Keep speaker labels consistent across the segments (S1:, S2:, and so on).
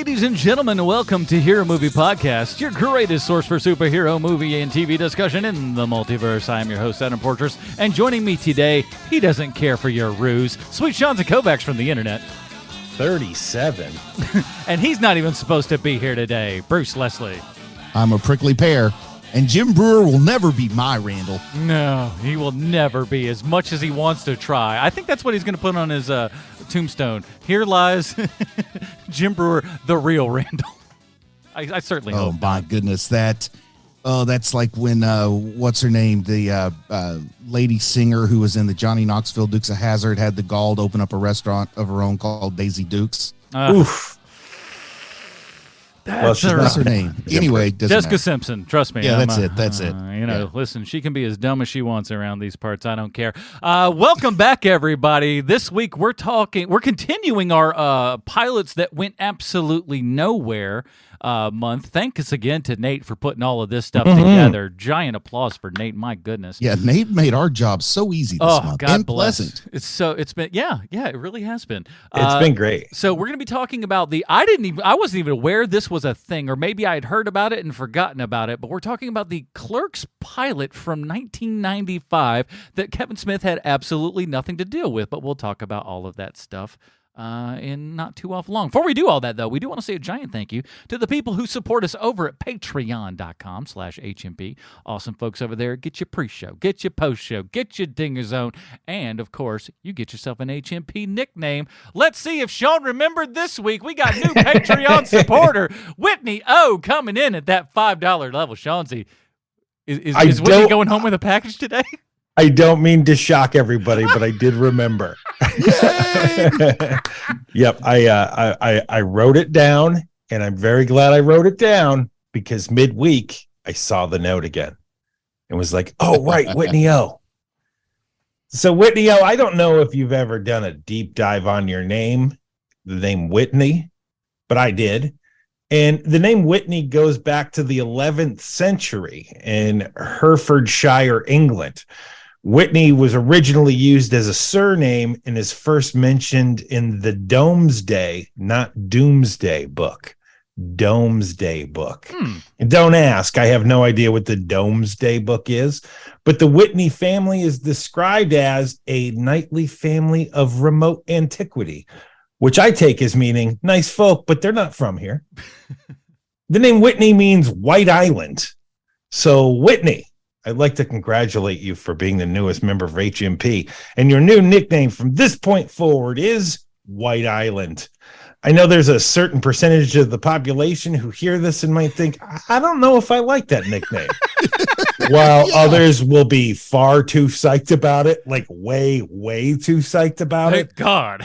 S1: Ladies and gentlemen, welcome to Hero Movie Podcast, your greatest source for superhero movie and TV discussion in the multiverse. I am your host, Adam Portress, and joining me today, he doesn't care for your ruse, Sweet Shanza Kovacs from the internet.
S2: 37.
S1: And he's not even supposed to be here today, Bruce Leslie.
S3: I'm a prickly pear, and Jim Brewer will never be my Randall.
S1: No, he will never be, as much as he wants to try. I think that's what he's going to put on his tombstone. Here lies Jim Brewer, the real Randall. I certainly hope.
S3: Oh, my goodness. That's like when, what's her name? The lady singer who was in the Johnny Knoxville Dukes of Hazzard had the gall to open up a restaurant of her own called Daisy Dukes.
S1: Oof.
S3: That's her name. Anyway,
S1: Jessica Simpson. Trust me.
S3: Yeah, that's it.
S1: Listen, she can be as dumb as she wants around these parts. I don't care. Welcome back, everybody. This week we're continuing our pilots that went absolutely nowhere month. Thanks again to Nate for putting all of this stuff together. Giant applause for Nate. My goodness.
S3: Yeah, Nate made our job so easy this month.
S1: God
S3: and
S1: bless.
S3: Pleasant.
S1: It's been it really has been.
S2: It's been great.
S1: So we're going to be talking about I wasn't even aware this was a thing, or maybe I had heard about it and forgotten about it, but we're talking about the Clerks pilot from 1995 that Kevin Smith had absolutely nothing to deal with, but we'll talk about all of that stuff in not too off long. Before we do all that, though, we do want to say a giant thank you to the people who support us over at patreon.com/HMP. Awesome folks over there. Get your pre-show, get your post-show, get your Dinger Zone, and, of course, you get yourself an HMP nickname. Let's see if Sean remembered this week. We got new Patreon supporter, Whitney O, coming in at that $5 level. Seanzy, is Whitney going home with a package today?
S2: I don't mean to shock everybody, but I did remember. Yep, I wrote it down, and I'm very glad I wrote it down because midweek I saw the note again and was like, "Oh, right, Whitney O." So Whitney O, I don't know if you've ever done a deep dive on your name, the name Whitney, but I did. And the name Whitney goes back to the 11th century in Herefordshire, England. Whitney was originally used as a surname and is first mentioned in the Domesday, not Doomsday book. Domesday book. And don't ask, I have no idea what the Domesday book is, but the Whitney family is described as a knightly family of remote antiquity, which I take as meaning nice folk, but they're not from here. The name Whitney means White Island. So Whitney, I'd like to congratulate you for being the newest member of HMP. And your new nickname from this point forward is White Island. I know there's a certain percentage of the population who hear this and might think, I don't know if I like that nickname. While others will be far too psyched about it, like way, way too psyched about it.
S1: Thank God.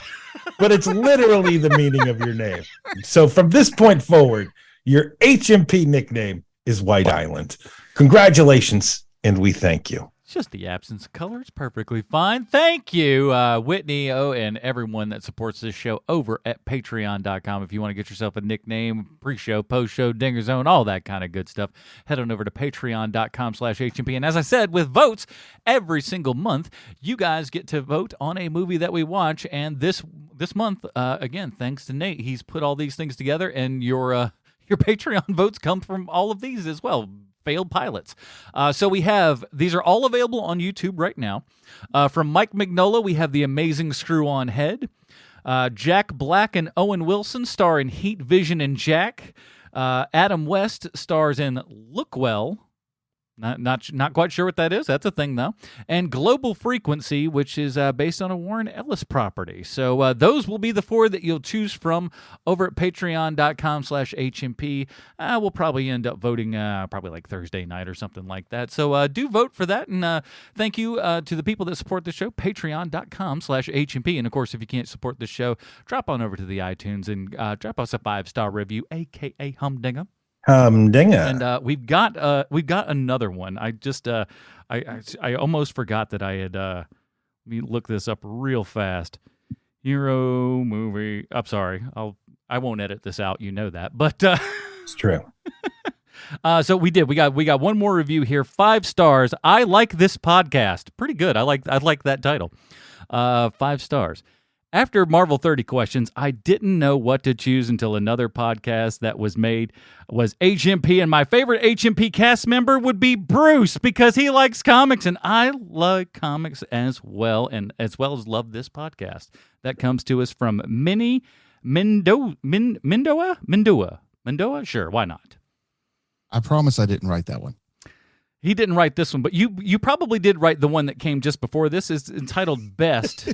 S2: But it's literally the meaning of your name. So from this point forward, your HMP nickname is White Island. Congratulations, and we thank you.
S1: It's just the absence of color. It's perfectly fine. Thank you, Whitney O, and everyone that supports this show over at patreon.com. If you want to get yourself a nickname, pre-show, post-show, Dinger Zone, all that kind of good stuff, head on over to patreon.com/HMP. And as I said, with votes every single month, you guys get to vote on a movie that we watch. And this month, again, thanks to Nate, he's put all these things together, and your Patreon votes come from all of these as well. Failed pilots. So we have, these are all available on YouTube right now. From Mike Mignola, we have The Amazing Screw-On Head. Jack Black and Owen Wilson star in Heat, Vision, and Jack. Adam West stars in Look Well. Not quite sure what that is. That's a thing, though. And Global Frequency, which is based on a Warren Ellis property. So those will be the four that you'll choose from over at patreon.com/HMP. We'll probably end up voting probably like Thursday night or something like that. So do vote for that. And thank you to the people that support the show, patreon.com/HMP. And, of course, if you can't support the show, drop on over to the iTunes and drop us a 5-star review, a.k.a. Humdinger.
S2: Humdinger.
S1: And we've got another one. I just I almost forgot that I had let me look this up real fast. Hero movie. I'm sorry. I won't edit this out. You know that. But
S2: it's true.
S1: So we got one more review here. 5 stars. I like this podcast. Pretty good. I like that title. 5 stars. After Marvel 30 questions, I didn't know what to choose until another podcast that was made was HMP, and my favorite HMP cast member would be Bruce because he likes comics, and I like comics as well, and as well as love this podcast. That comes to us from Minnie Mendoa? Sure, why not?
S3: I promise I didn't write that one.
S1: He didn't write this one, but you probably did write the one that came just before this. It's entitled Best.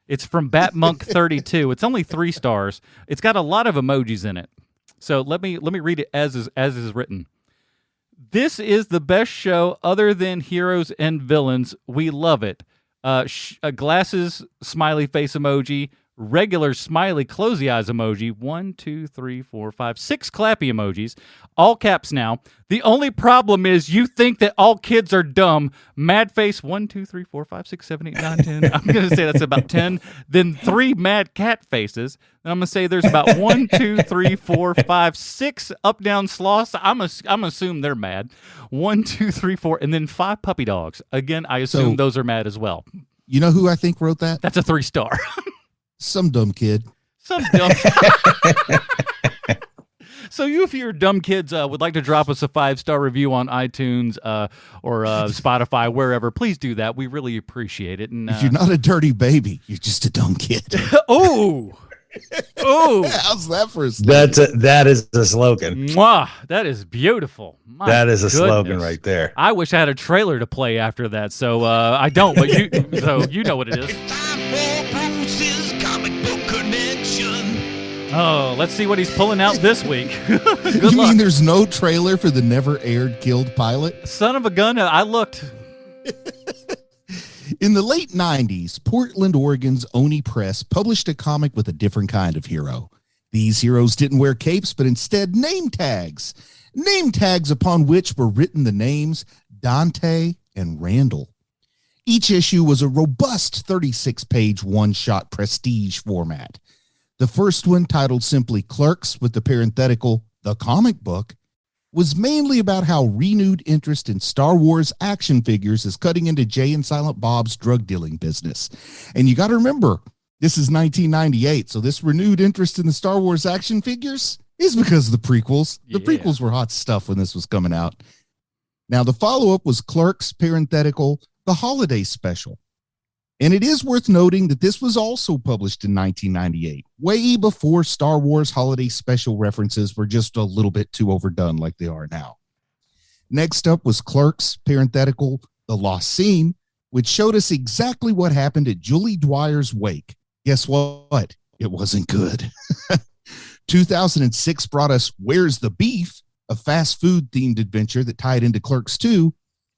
S1: It's from Batmonk32. It's only 3 stars. It's got a lot of emojis in it. So let me read it as is written. This is the best show other than Heroes and Villains. We love it. Glasses, smiley face emoji, regular smiley closey eyes emoji, 1, 2, 3, 4, 5, 6 clappy emojis, all caps now. The only problem is you think that all kids are dumb. Mad face, 1, 2, 3, 4, 5, 6, 7, 8, 9, 10. I'm going to say that's about 10. Then 3 mad cat faces. And I'm going to say there's about 1, 2, 3, 4, 5, 6 up down sloths. I'm assuming they're mad. 1, 2, 3, 4, and then 5 puppy dogs. Again, I assume those are mad as well.
S3: You know who I think wrote that?
S1: That's a 3-star. Some
S3: dumb kid.
S1: So if your dumb kids would like to drop us a 5-star review on iTunes or Spotify, wherever, please do that. We really appreciate it. And
S3: if you're not a dirty baby, you're just a dumb kid.
S1: Oh,
S3: how's that for a slogan?
S2: That is the slogan.
S1: Mwah, that is beautiful.
S2: That is a slogan right there.
S1: I wish I had a trailer to play after that. So I don't, but you know what it is. Oh, let's see what he's pulling out this week. Good
S3: you
S1: luck.
S3: mean there's no trailer for the never aired killed pilot?
S1: Son of a gun, I looked.
S3: In the late 90s, Portland, Oregon's Oni Press published a comic with a different kind of hero. These heroes didn't wear capes, but instead name tags. Name tags upon which were written the names Dante and Randall. Each issue was a robust 36-page one-shot prestige format. The first one, titled simply Clerks with the parenthetical, The Comic Book, was mainly about how renewed interest in Star Wars action figures is cutting into Jay and Silent Bob's drug dealing business. And you got to remember, this is 1998, so this renewed interest in the Star Wars action figures is because of the prequels. The prequels were hot stuff when this was coming out. Now, the follow-up was Clerks, parenthetical, The Holiday Special. And it is worth noting that this was also published in 1998, way before Star Wars Holiday Special references were just a little bit too overdone like they are now. Next up was Clerks, parenthetical, The Lost Scene, which showed us exactly what happened at Julie Dwyer's wake. Guess what? It wasn't good. 2006 brought us Where's the Beef, a fast food themed adventure that tied into Clerks 2,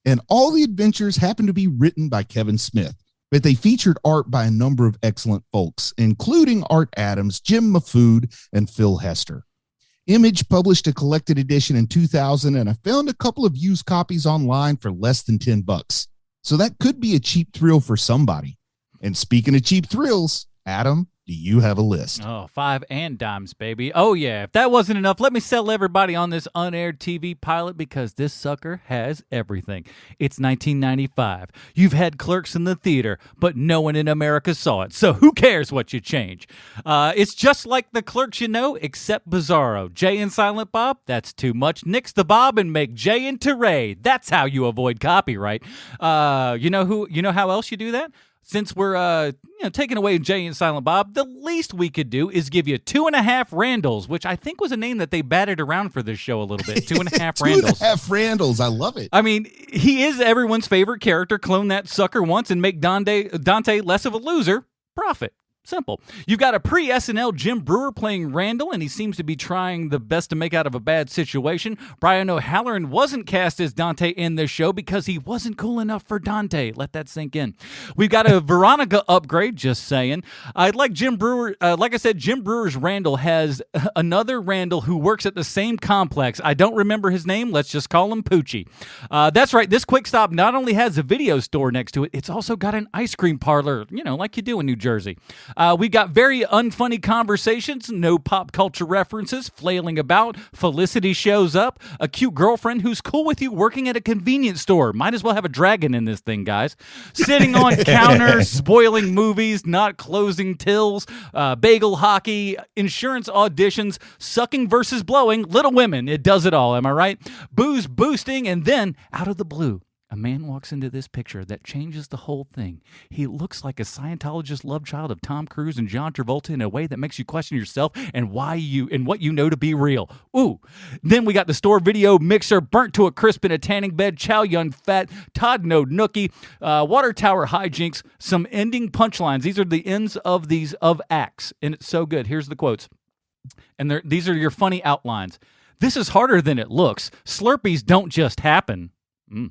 S3: and all the adventures happened to be written by Kevin Smith. But they featured art by a number of excellent folks, including Art Adams, Jim Mafood, and Phil Hester. Image published a collected edition in 2000, and I found a couple of used copies online for less than $10. So that could be a cheap thrill for somebody. And speaking of cheap thrills, Adam, do you have a list?
S1: Oh, 5 and dimes, baby. Oh, yeah. If that wasn't enough, let me sell everybody on this unaired TV pilot because this sucker has everything. It's 1995. You've had Clerks in the theater, but no one in America saw it. So who cares what you change? It's just like the Clerks you know, except Bizarro. Jay and Silent Bob, that's too much. Nix the Bob and make Jay into Ray. That's how you avoid copyright. You know how else you do that? Since we're taking away Jay and Silent Bob, the least we could do is give you 2.5 Randalls, which I think was a name that they batted around for this show a little bit. 2.5 Randalls.
S3: 2.5 Randalls. I love it.
S1: I mean, he is everyone's favorite character. Clone that sucker once and make Dante less of a loser. Profit. Simple. You've got a pre-SNL Jim Brewer playing Randall, and he seems to be trying the best to make out of a bad situation. Brian O'Halloran wasn't cast as Dante in this show because he wasn't cool enough for Dante. Let that sink in. We've got a Veronica upgrade, just saying. I'd like Jim Brewer. Like I said, Jim Brewer's Randall has another Randall who works at the same complex. I don't remember his name. Let's just call him Poochie. That's right. This Quick Stop not only has a video store next to it, it's also got an ice cream parlor, like you do in New Jersey. We got very unfunny conversations, no pop culture references, flailing about. Felicity shows up, a cute girlfriend who's cool with you working at a convenience store. Might as well have a dragon in this thing, guys. Sitting on counters, spoiling movies, not closing tills, bagel hockey, insurance auditions, sucking versus blowing, Little Women. It does it all, am I right? Booze boosting, and then, out of the blue, a man walks into this picture that changes the whole thing. He looks like a Scientologist love child of Tom Cruise and John Travolta in a way that makes you question yourself and what you know to be real. Ooh. Then we got the store video mixer burnt to a crisp in a tanning bed, Chow Yun Fat, Todd No Nookie, water tower hijinks, some ending punchlines. These are the ends of these of acts, and it's so good. Here's the quotes. And these are your funny outlines. This is harder than it looks. Slurpees don't just happen.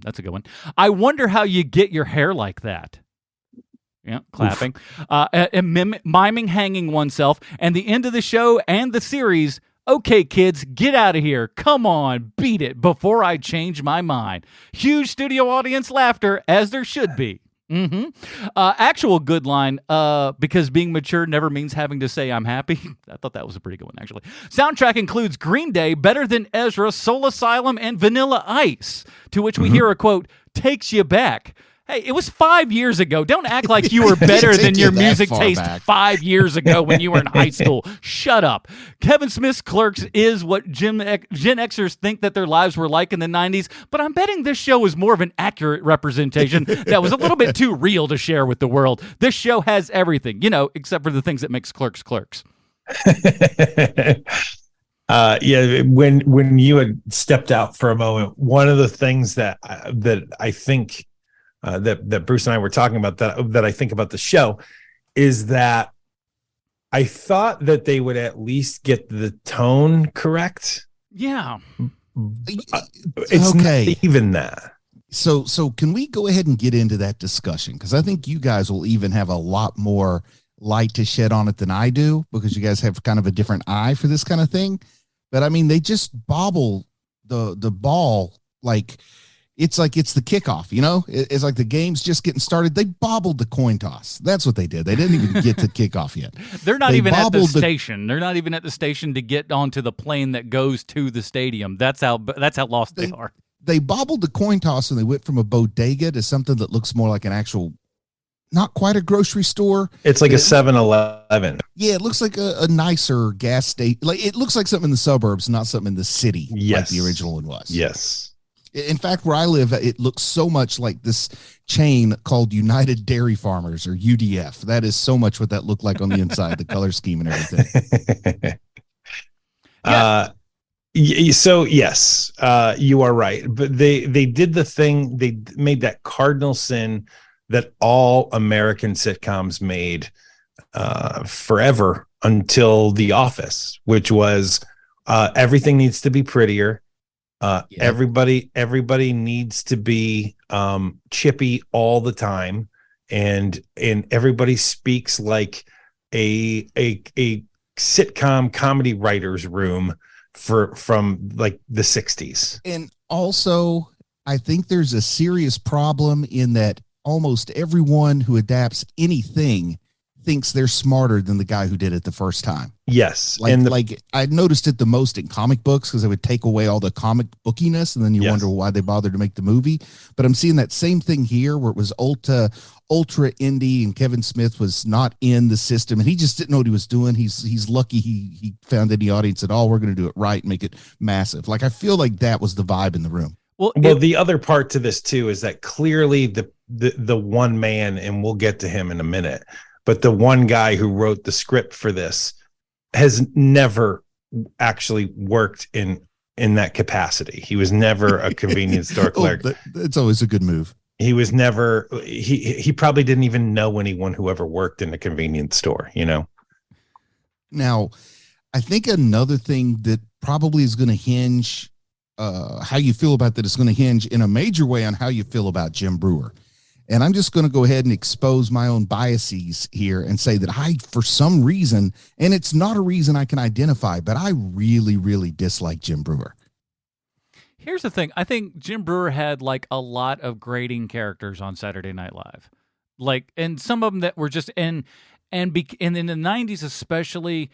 S1: That's a good one. I wonder how you get your hair like that. Yeah, clapping. And miming hanging oneself. And the end of the show and the series. Okay, kids, get out of here. Come on, beat it before I change my mind. Huge studio audience laughter, as there should be. Actual good line, because being mature never means having to say I'm happy. I thought that was a pretty good one, actually. Soundtrack includes Green Day, Better Than Ezra, Soul Asylum, and Vanilla Ice, to which we hear a quote, takes you back. Hey, it was 5 years ago. Don't act like you were better than your music taste back 5 years ago when you were in high school. Shut up. Kevin Smith's Clerks is what Gen Xers think that their lives were like in the 90s, but I'm betting this show is more of an accurate representation that was a little bit too real to share with the world. This show has everything, except for the things that makes Clerks Clerks.
S2: Yeah, when you had stepped out for a moment, one of the things that I think that Bruce and I were talking about that I think about the show is that I thought that they would at least get the tone correct.
S1: Yeah.
S2: It's okay. Not even that.
S3: So can we go ahead and get into that discussion? Because I think you guys will even have a lot more light to shed on it than I do, because you guys have kind of a different eye for this kind of thing. But I mean, they just bobble the ball it's like it's the kickoff, It's like the game's just getting started. They bobbled the coin toss. That's what they did. They didn't even get to kickoff yet.
S1: They're not even at the station. They're not even at the station to get onto the plane that goes to the stadium. That's how lost they are.
S3: They bobbled the coin toss and they went from a bodega to something that looks more like an actual, not quite a grocery store.
S2: It's like a 7-Eleven.
S3: Yeah, it looks like a nicer gas station. Like it looks like something in the suburbs, not something in the city.
S2: Yes.
S3: Like the original one was.
S2: Yes.
S3: In fact, where I live, it looks so much like this chain called United Dairy Farmers, or UDF. That is so much what that looked like on the inside, the color scheme and everything.
S2: So yes, you are right. But they did the thing. They made that cardinal sin that all American sitcoms made forever until The Office, which was everything needs to be prettier. Everybody needs to be chippy all the time, and everybody speaks like a sitcom comedy writer's room from like the 60s.
S3: And also, I think there's a serious problem in that almost everyone who adapts anything thinks they're smarter than the guy who did it the first time.
S2: Yes.
S3: Like I noticed it the most in comic books, because they would take away all the comic bookiness, and then you wonder why they bothered to make the movie. But I'm seeing that same thing here, where it was ultra indie, and Kevin Smith was not in the system, and he just didn't know what he was doing. He's lucky he found any audience at all. We're going to do it right and make it massive. Like I feel like that was the vibe in the room.
S2: Well, the other part to this too is that clearly the one man, and we'll get to him in a minute, but the one guy who wrote the script for this has never actually worked in that capacity. He was never a convenience store clerk.
S3: It's always a good move.
S2: He was never, he probably didn't even know anyone who ever worked in a convenience store,
S3: Now, I think another thing that probably is going to hinge, how you feel about that is going to hinge in a major way on how you feel about Jim Brewer. And I'm just going to go ahead and expose my own biases here and say that I, for some reason, and it's not a reason I can identify, but I really, really dislike Jim Brewer.
S1: Here's the thing. I think Jim Brewer had like a lot of grating characters on Saturday Night Live. And some of them that were just and in the 90s especially,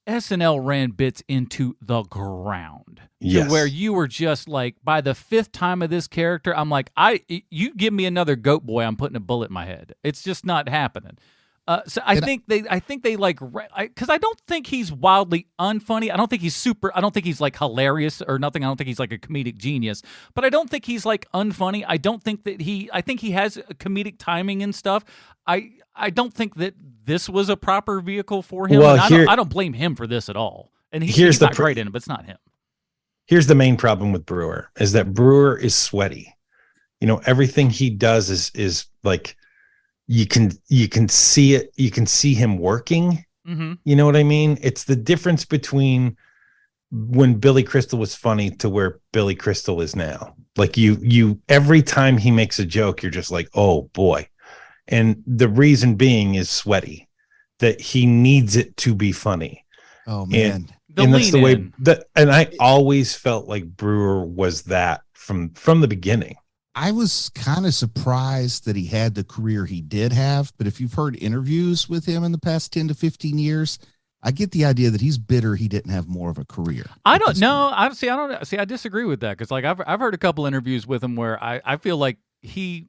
S1: SNL ran bits into the ground.
S2: Yes.
S1: To where you were just like, by the fifth time of this character, I'm like, you give me another Goat Boy, I'm putting a bullet in my head. It's just not happening. So I think they like, because I don't think he's wildly unfunny. I don't think he's like hilarious or nothing. I don't think he's like a comedic genius, but I don't think he's like unfunny. I think he has comedic timing and stuff. I don't think that this was a proper vehicle for him.
S2: Well,
S1: I don't blame him for this at all. And he's not great in it, but it's not him.
S2: Here's the main problem with Brewer is that Brewer is sweaty. Everything he does is like, you can see it. You can see him working.
S1: Mm-hmm.
S2: You know what I mean? It's the difference between when Billy Crystal was funny to where Billy Crystal is now. Like you every time he makes a joke, you're just like, oh boy. And the reason being is sweaty, that he needs it to be funny.
S3: Oh man.
S2: And that's the way that, and I always felt like Brewer was that from the beginning.
S3: I was kind of surprised that he had the career he did have, but if you've heard interviews with him in the past 10 to 15 years, I get the idea that he's bitter he didn't have more of a career.
S1: I don't know. I disagree with that because like I've heard a couple interviews with him where I feel like he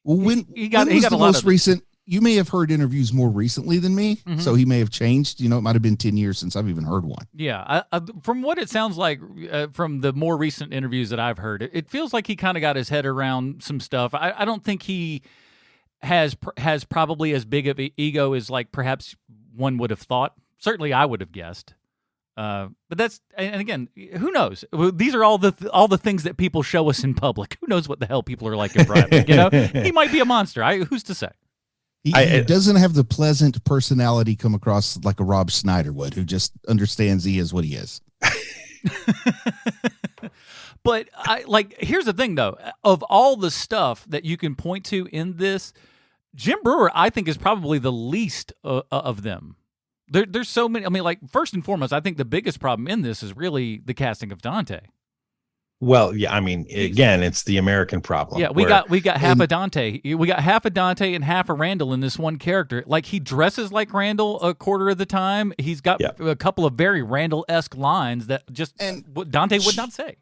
S1: got a lot of recent.
S3: You may have heard interviews more recently than me, so he may have changed. It might have been 10 years since I've even heard one.
S1: Yeah, from what it sounds like from the more recent interviews that I've heard, it feels like he kind of got his head around some stuff. I don't think he has probably as big of an ego as like perhaps one would have thought. Certainly, I would have guessed. But that's, and again, who knows? These are all the things that people show us in public. Who knows what the hell people are like in private? He might be a monster. Who's to say?
S3: He doesn't have the pleasant personality come across like a Rob Schneider would, who just understands he is what he is.
S1: But here's the thing though, of all the stuff that you can point to in this, Jim Brewer, I think, is probably the least of them. There's so many. I mean, like, first and foremost, I think the biggest problem in this is really the casting of Dante.
S2: Well, yeah, I mean, again, it's the American problem.
S1: Yeah, we got half a Dante. We got half a Dante and half a Randall in this one character. Like, he dresses like Randall a quarter of the time. He's got a couple of very Randall-esque lines that just Dante would not say.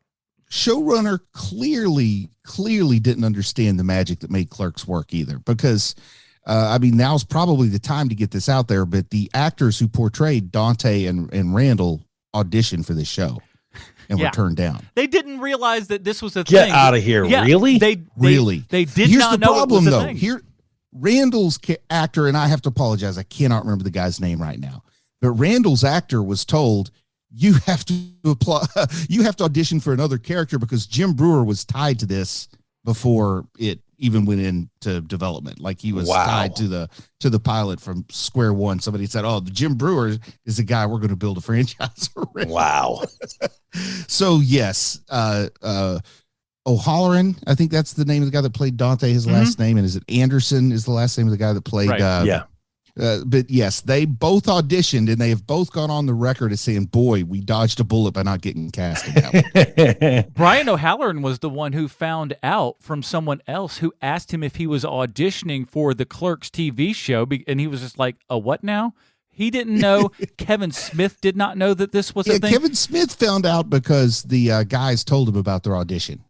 S3: Showrunner clearly didn't understand the magic that made Clerks work either, because now's probably the time to get this out there, but the actors who portrayed Dante and Randall auditioned for this show and were turned down.
S1: They didn't realize that this was a
S2: thing.
S1: Get
S2: out of here.
S1: Yeah,
S2: really?
S1: They did
S3: Here's
S1: not
S3: the
S1: know
S3: problem,
S1: it was a
S3: though.
S1: thing.
S3: Here, Randall's actor, and I have to apologize, I cannot remember the guy's name right now, but Randall's actor was told, you have to apply, you have to audition for another character because Jim Brewer was tied to this before it even went into development. Like, he was tied to the pilot from square one. Somebody said, "Oh, Jim Brewer is the guy we're going to build a franchise around."
S2: Wow.
S3: So yes, O'Halloran, I think that's the name of the guy that played Dante. His last name, and is it Anderson? Is the last name of the guy that played?
S2: Right.
S3: But yes, they both auditioned, and they have both gone on the record as saying, "Boy, we dodged a bullet by not getting cast in that one."
S1: Brian O'Halloran was the one who found out from someone else who asked him if he was auditioning for the Clerks TV show, and he was just like, "A what now?" He didn't know. Kevin Smith did not know that this was a thing.
S3: Kevin Smith found out because the guys told him about their audition.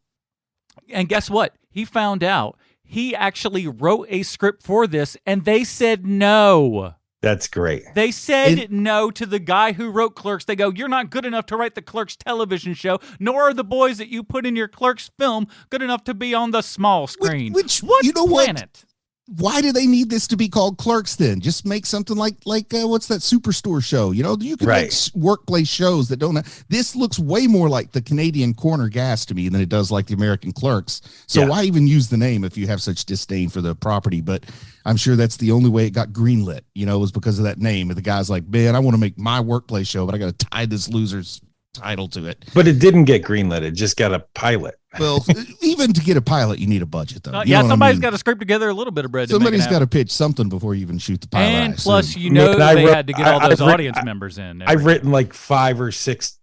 S1: And guess what? He found out. He actually wrote a script for this, and they said no.
S2: That's great.
S1: They said no to the guy who wrote Clerks. They go, "You're not good enough to write the Clerks television show, nor are the boys that you put in your Clerks film good enough to be on the small screen."
S3: Which
S1: what
S3: you know
S1: planet?
S3: What? Why do they need this to be called Clerks then? Just make something like what's that Superstore show? You can make workplace shows that don't. This looks way more like the Canadian Corner Gas to me than it does like the American Clerks. So why even use the name if you have such disdain for the property? But I'm sure that's the only way it got greenlit. Was because of that name. And the guy's like, "Man, I want to make my workplace show, but I got to tie this loser's title to it."
S2: But it didn't get greenlit. It just got a pilot.
S3: Well, even to get a pilot, you need a budget, though.
S1: Somebody's got to scrape together a little bit of bread.
S3: Somebody's got to pitch something before you even shoot the pilot.
S1: And plus, they had to get all those audience members in.
S2: I've written like 5 or 6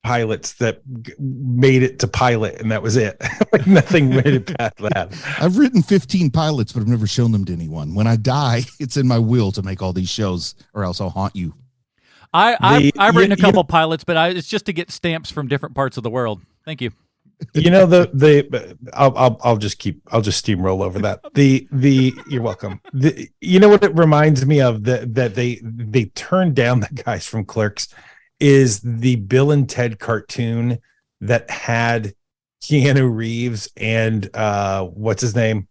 S2: pilots that made it to pilot, and that was it. Like nothing made it past that.
S3: I've written 15 pilots, but I've never shown them to anyone. When I die, it's in my will to make all these shows, or else I'll haunt you.
S1: I've written a couple pilots, but it's just to get stamps from different parts of the world. Thank you.
S2: You know, I'll just steamroll over that. You're welcome. You know what it reminds me of that they turned down the guys from Clerks is the Bill and Ted cartoon that had Keanu Reeves and what's his name?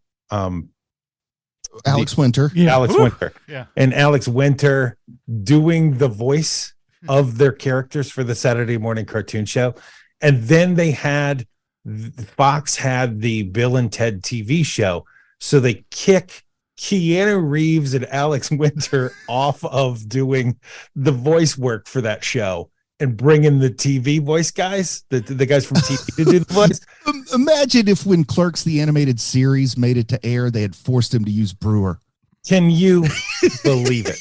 S3: Alex Winter.
S2: Yeah. Alex Winter.
S1: Yeah.
S2: And Alex Winter doing the voice of their characters for the Saturday morning cartoon show. And then Fox had the Bill and Ted TV show. So they kick Keanu Reeves and Alex Winter off of doing the voice work for that show and bring in the TV voice guys, the guys from TV to do the voice.
S3: Imagine if when Clerks, the animated series, made it to air, they had forced him to use Brewer.
S2: Can you believe it?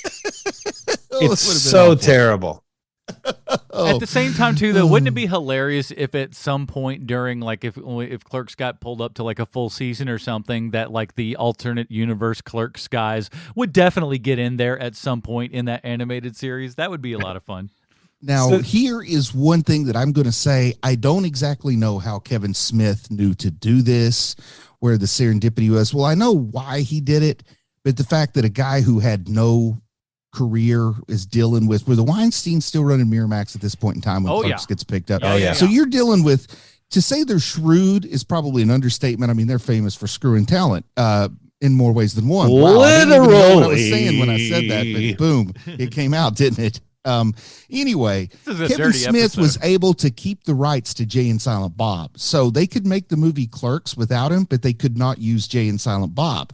S2: It's so awful. Terrible.
S1: At the same time, too, though, wouldn't it be hilarious if at some point during, like, if Clerks got pulled up to like a full season or something, that like the alternate universe Clerks guys would definitely get in there at some point in that animated series? That would be a lot of fun.
S3: Now, here is one thing that I'm going to say. I don't exactly know how Kevin Smith knew to do this, where the serendipity was. Well, I know why he did it, but the fact that a guy who had no career is dealing with, where the Weinstein's still running Miramax at this point in time when Clerks gets picked up. So you're dealing with, to say they're shrewd is probably an understatement. I mean, they're famous for screwing talent in more ways than one. Wow, I didn't even know what I was saying when I said that, but boom, it came out, didn't it? Anyway, Kevin Smith was able to keep the rights to Jay and Silent Bob. So they could make the movie Clerks without him, but they could not use Jay and Silent Bob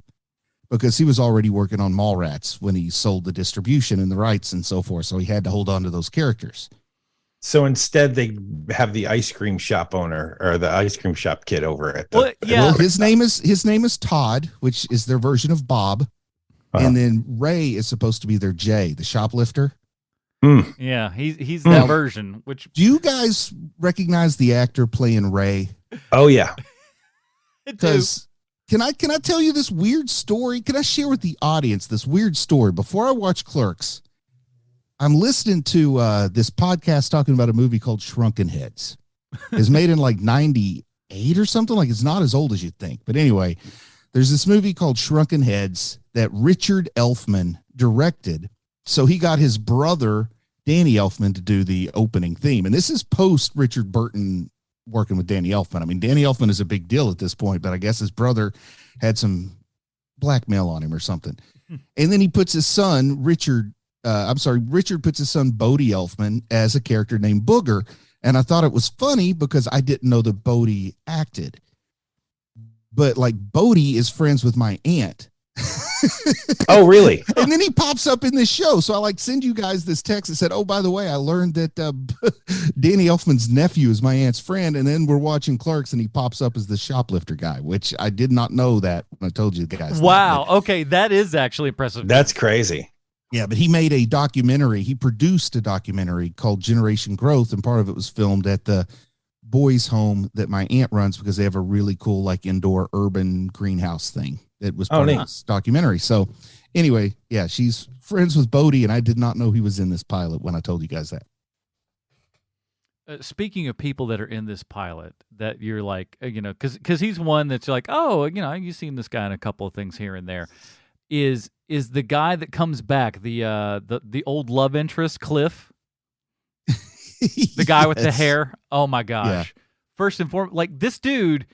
S3: because he was already working on Mallrats when he sold the distribution and the rights and so forth. So he had to hold on to those characters.
S2: So instead they have the ice cream shop owner or the ice cream shop kid over at the,
S3: well, his name is Todd, which is their version of Bob. And then Ray is supposed to be their Jay, the shoplifter.
S1: Yeah, he's that version. Which
S3: do you guys recognize the actor playing Ray?
S2: Oh yeah.
S3: Because can I tell you this weird story? Can I share with the audience this weird story before I watch Clerks? I'm listening to this podcast talking about a movie called Shrunken Heads. It's made in like 98 or something. Like it's not as old as you'd think. But anyway, there's this movie called Shrunken Heads that Richard Elfman directed. So he got his brother, Danny Elfman, to do the opening theme. And this is post Richard Burton working with Danny Elfman. I mean, Danny Elfman is a big deal at this point, but I guess his brother had some blackmail on him or something. And then he puts his son, Richard puts his son, Bodie Elfman, as a character named Booger. And I thought it was funny because I didn't know that Bodie acted. But like Bodie is friends with my aunt.
S2: Oh, really?
S3: And then he pops up in this show. So I like send you guys this text that said, oh, by the way, I learned that Danny Elfman's nephew is my aunt's friend. And then we're watching Clerks and he pops up as the shoplifter guy, which I did not know that when I told you guys.
S1: Wow. Okay. That is actually impressive.
S2: That's crazy.
S3: Yeah, but he made a documentary. He produced a documentary called Generation Growth. And part of it was filmed at the boys' home that my aunt runs because they have a really cool like indoor urban greenhouse thing. It was part of this documentary. So anyway, yeah, she's friends with Bodie, and I did not know he was in this pilot when I told you guys that.
S1: Speaking of people that are in this pilot that you're like, because he's one that's like, oh, you've seen this guy in a couple of things here and there, is the guy that comes back, the old love interest, Cliff, the guy with the hair. Oh my gosh. Yeah. First and foremost, like this dude,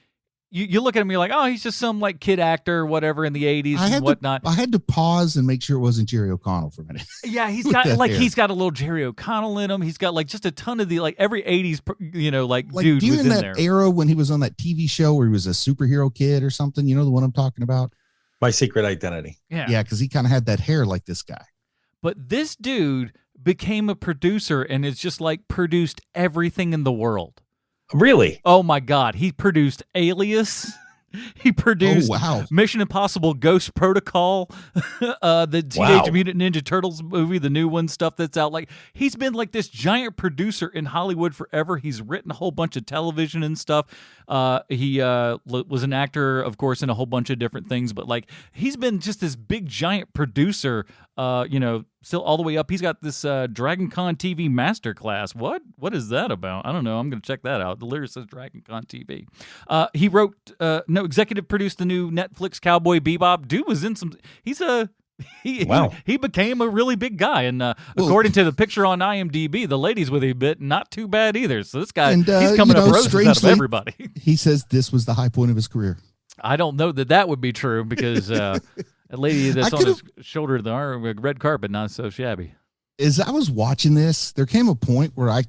S1: you look at him, you're like, oh, he's just some like kid actor or whatever in the 80s and whatnot.
S3: I had to pause and make sure it wasn't Jerry O'Connell for a minute.
S1: Yeah, he's got like hair. He's got a little Jerry O'Connell in him. He's got like just a ton of the like every 80s, like dude was in
S3: that era when he was on that TV show where he was a superhero kid or something. You know the one I'm talking about?
S2: My Secret Identity.
S3: Yeah, because he kind of had that hair like this guy.
S1: But this dude became a producer and is just like produced everything in the world.
S2: Really?
S1: Oh my God. He produced Alias. He produced
S3: wow.
S1: Mission Impossible Ghost Protocol, the Teenage Mutant Ninja Turtles movie, the new one, stuff that's out. Like, he's been like this giant producer in Hollywood forever. He's written a whole bunch of television and stuff. He was an actor, of course, in a whole bunch of different things, but like, he's been just this big giant producer, still all the way up. He's got this Dragon Con TV Masterclass. What is that about? I don't know. I'm going to check that out. The lyric says Dragon Con TV. He wrote, executive produced the new Netflix Cowboy Bebop. Dude was in some. He became a really big guy, and according to the picture on IMDb, the ladies with a bit not too bad either. So this guy, he's coming up roses out of everybody.
S3: He says this was the high point of his career.
S1: I don't know that would be true because a lady that's on his shoulder of the red carpet, not so shabby.
S3: As I was watching this, there came a point where I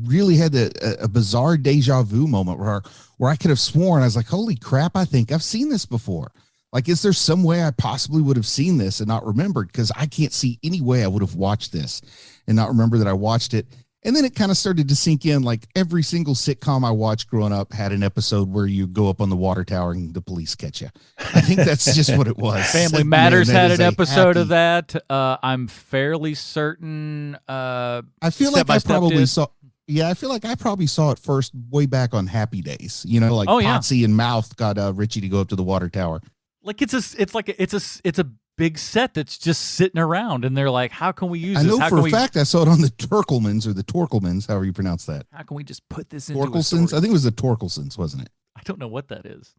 S3: really had a bizarre deja vu moment where I could have sworn, I was like, holy crap, I think I've seen this before. Like, is there some way I possibly would have seen this and not remembered? Because I can't see any way I would have watched this and not remember that I watched it. And then it kind of started to sink in, like every single sitcom I watched growing up had an episode where you go up on the water tower and the police catch you. I think that's just what it was.
S1: Family Matters had an episode of that. I'm fairly certain. I
S3: feel like I probably saw. Yeah, I feel like I probably saw it first way back on Happy Days. Like Potsy and Mouth got Richie to go up to the water tower.
S1: Like it's a big set that's just sitting around, and they're like, how can we use this?
S3: I know for a fact I saw it on the Torkelmans or the Torkelmans, however you pronounce that.
S1: How can we just put this into
S3: Torkelsons? I think it was the Torkelsons, wasn't it?
S1: I don't know what that is.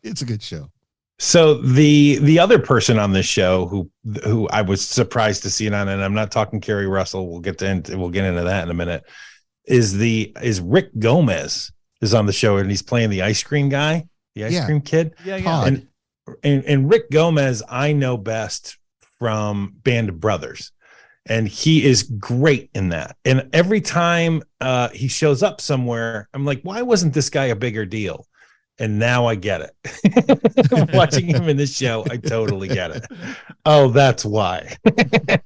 S3: It's a good show.
S2: So the other person on this show who I was surprised to see it on, and I'm not talking Kerry Russell, we'll get into that in a minute, is Rick Gomez is on the show, and he's playing the ice cream guy, the ice cream kid.
S1: Yeah.
S2: And Rick Gomez, I know best from Band of Brothers, and he is great in that. And every time he shows up somewhere, I'm like, why wasn't this guy a bigger deal? And now I get it. Watching him in this show, I totally get it. Oh, that's why.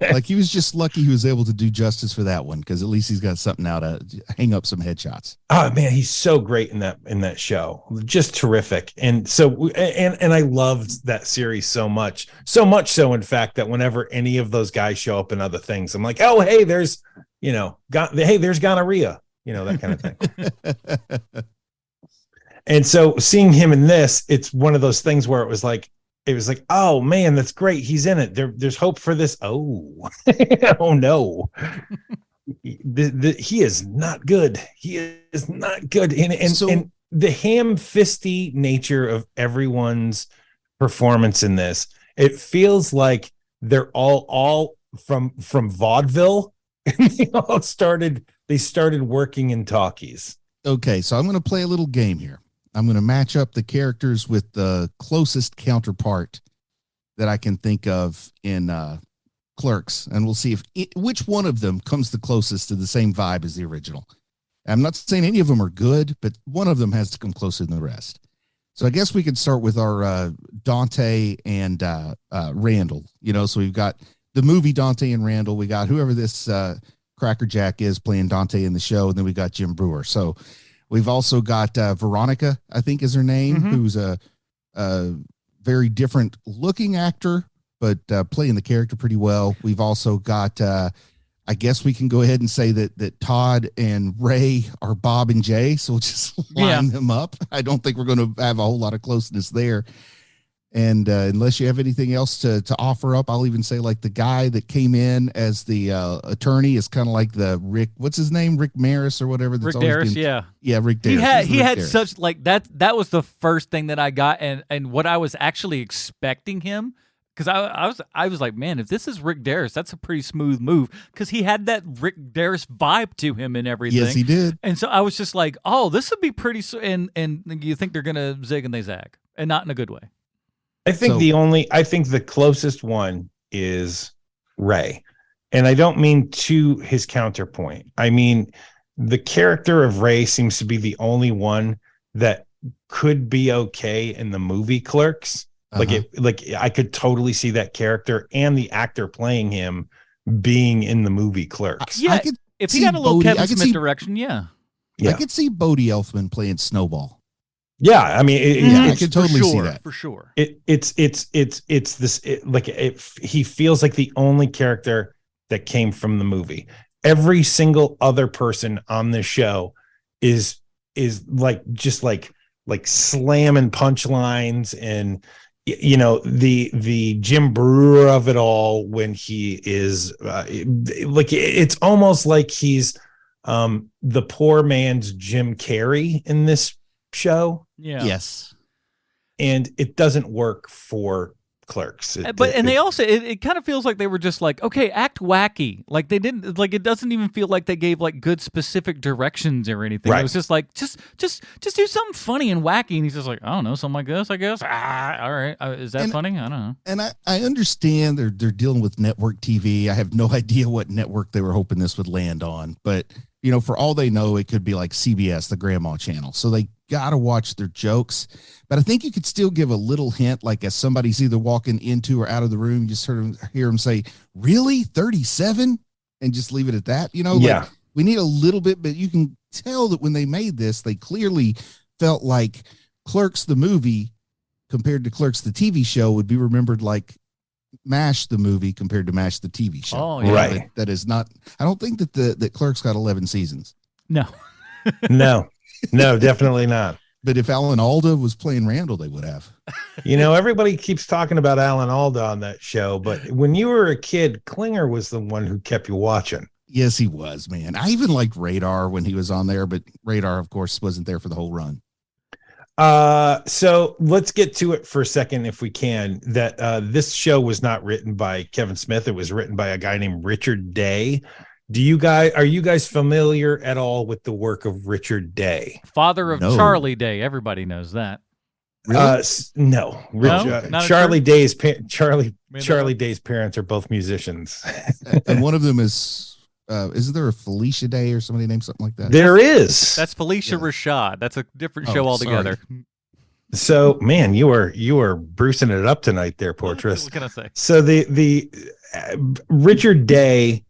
S3: Like, he was just lucky he was able to do justice for that one, because at least he's got something now to hang up some headshots.
S2: Oh man, he's so great in that show. Just terrific. And so and I loved that series so much so, in fact, that whenever any of those guys show up in other things, I'm like, oh hey, there's there's gonorrhea, that kind of thing. And so seeing him in this, it's one of those things where it was like, oh man, that's great. He's in it. There's hope for this. Oh, oh no. He is not good. He is not good. And the ham-fisty nature of everyone's performance in this, it feels like they're all from vaudeville. And they started working in talkies.
S3: Okay, so I'm going to play a little game here. I'm going to match up the characters with the closest counterpart that I can think of in Clerks, and we'll see which one of them comes the closest to the same vibe as the original. I'm not saying any of them are good, but one of them has to come closer than the rest. So I guess we could start with our Dante and Randall. So we've got the movie Dante and Randall. We got whoever this Cracker Jack is playing Dante in the show, and then we got Jim Brewer. So we've also got Veronica, I think is her name, who's a very different looking actor, but playing the character pretty well. We've also got, I guess we can go ahead and say that Todd and Ray are Bob and Jay. So we'll just line them up. I don't think we're going to have a whole lot of closeness there. And unless you have anything else to offer up, I'll even say like the guy that came in as the attorney is kind of like the Rick, what's his name? Rick Maris or whatever. That's
S1: Rick Darris, yeah.
S3: Yeah, Rick Darris.
S1: He had such like that was the first thing that I got, and what I was actually expecting him, because I was like, man, if this is Rick Darris, that's a pretty smooth move, because he had that Rick Darris vibe to him and everything.
S3: Yes, he did.
S1: And so I was just like, oh, this would be pretty, and you think they're gonna zig and they zag, and not in a good way.
S2: I think the closest one is Ray. And I don't mean to his counterpoint. I mean, the character of Ray seems to be the only one that could be okay in the movie Clerks. Like I could totally see that character and the actor playing him being in the movie Clerks.
S1: Yeah, if he got a little Kevin Smith direction, yeah.
S3: I could see Bodie Elfman playing Snowball.
S2: Yeah, I mean,
S3: I could totally see that
S1: for sure.
S2: It's this he feels like the only character that came from the movie. Every single other person on this show is like just like slamming punchlines, and the Jim Brewer of it all, when he is like, it's almost like he's the poor man's Jim Carrey in this show.
S1: Yeah.
S3: Yes.
S2: And it doesn't work for Clerks.
S1: It kind of feels like they were just like, okay, act wacky. Like they didn't, like, it doesn't even feel like they gave like good specific directions or anything.
S2: Right.
S1: It was just like, just do something funny and wacky. And he's just like, I don't know, something like this, I guess. All right. Is that funny? I don't know.
S3: And I understand they're dealing with network TV. I have no idea what network they were hoping this would land on, but for all they know, it could be like CBS, the grandma channel. So they got to watch their jokes. But I think you could still give a little hint, like as somebody's either walking into or out of the room, you just hear them say, really? 37? And just leave it at that.
S2: Yeah.
S3: Like, we need a little bit, but you can tell that when they made this, they clearly felt like Clerks, the movie, compared to Clerks, the TV show, would be remembered like MASH, the movie, compared to MASH, the TV show.
S1: Oh, yeah.
S2: Right.
S3: That is not, I don't think that Clerks got 11 seasons.
S1: No.
S2: No, definitely not.
S3: But if Alan Alda was playing Randall, they would have.
S2: Everybody keeps talking about Alan Alda on that show, but when you were a kid, Klinger was the one who kept you watching.
S3: Yes, he was, man. I even liked Radar when he was on there, but Radar, of course, wasn't there for the whole run.
S2: So let's get to it for a second, if we can. That this show was not written by Kevin Smith. It was written by a guy named Richard Day. Are you guys familiar at all with the work of Richard Day?
S1: Father of
S3: No.
S1: Charlie Day. Everybody knows that.
S3: Really?
S2: No.
S1: Not
S2: Charlie Day's
S1: Made
S2: Charlie
S1: that up?
S2: Day's parents are both musicians.
S3: And one of them is, isn't there a Felicia Day or somebody named something like that?
S2: There is.
S1: That's Felicia
S3: Yeah.
S1: Rashad. That's a different
S3: Oh,
S1: show altogether.
S2: So, man, you are bruising it up tonight there, Portress.
S1: What can I say?
S2: So the Richard Day,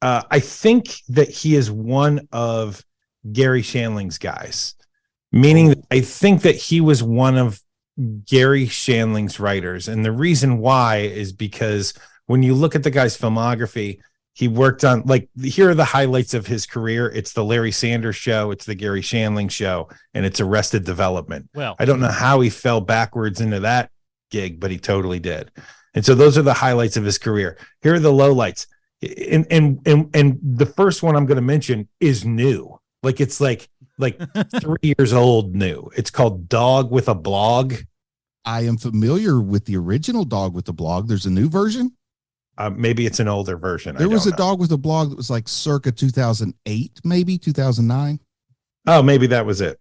S2: I think that he is one of Gary Shandling's guys, meaning that I think that he was one of Gary Shandling's writers. And the reason why is because when you look at the guy's filmography, he worked on, like, here are the highlights of his career. It's the Larry Sanders Show, it's the Gary Shandling Show, and it's Arrested Development.
S1: Well,
S2: I don't know how he fell backwards into that gig, but he totally did. And so those are the highlights of his career. Here are the lowlights. And the first one I'm going to mention is new. Like, it's like 3 years old new. It's called Dog with a Blog.
S3: I am familiar with the original Dog with the Blog. There's a new version.
S2: Maybe it's an older version.
S3: There was a
S2: know.
S3: Dog with a Blog that was like circa 2008, maybe 2009.
S2: Oh, maybe that was it.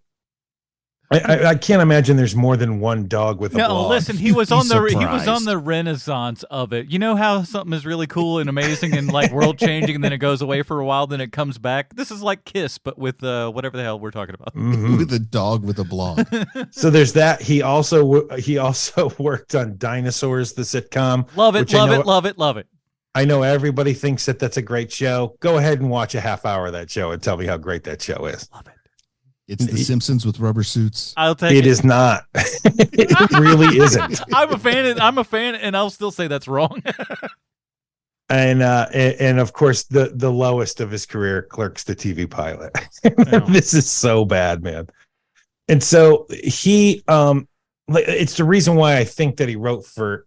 S2: I can't imagine there's more than one Dog with a
S1: no,
S2: Blog.
S1: listen, he was on
S3: surprised.
S1: the renaissance of it. You know how something is really cool and amazing and like world changing, and then it goes away for a while, then it comes back. This is like Kiss, but with whatever the hell we're talking about.
S2: Mhm.
S3: With a Dog with a Blog.
S2: So there's that. He also worked on Dinosaurs, the sitcom.
S1: Love it,
S2: which I know-
S1: love it.
S2: I know everybody thinks that that's a great show. Go ahead and watch a half hour of that show and tell me how great that show is.
S1: Love it.
S3: It's The Simpsons with rubber suits.
S1: I'll take
S2: It is not. It really isn't.
S1: I'm a fan, and I'll still say that's wrong.
S2: And of course the lowest of his career, Clerks, the TV pilot. This is so bad, man. And so he it's the reason why I think that he wrote for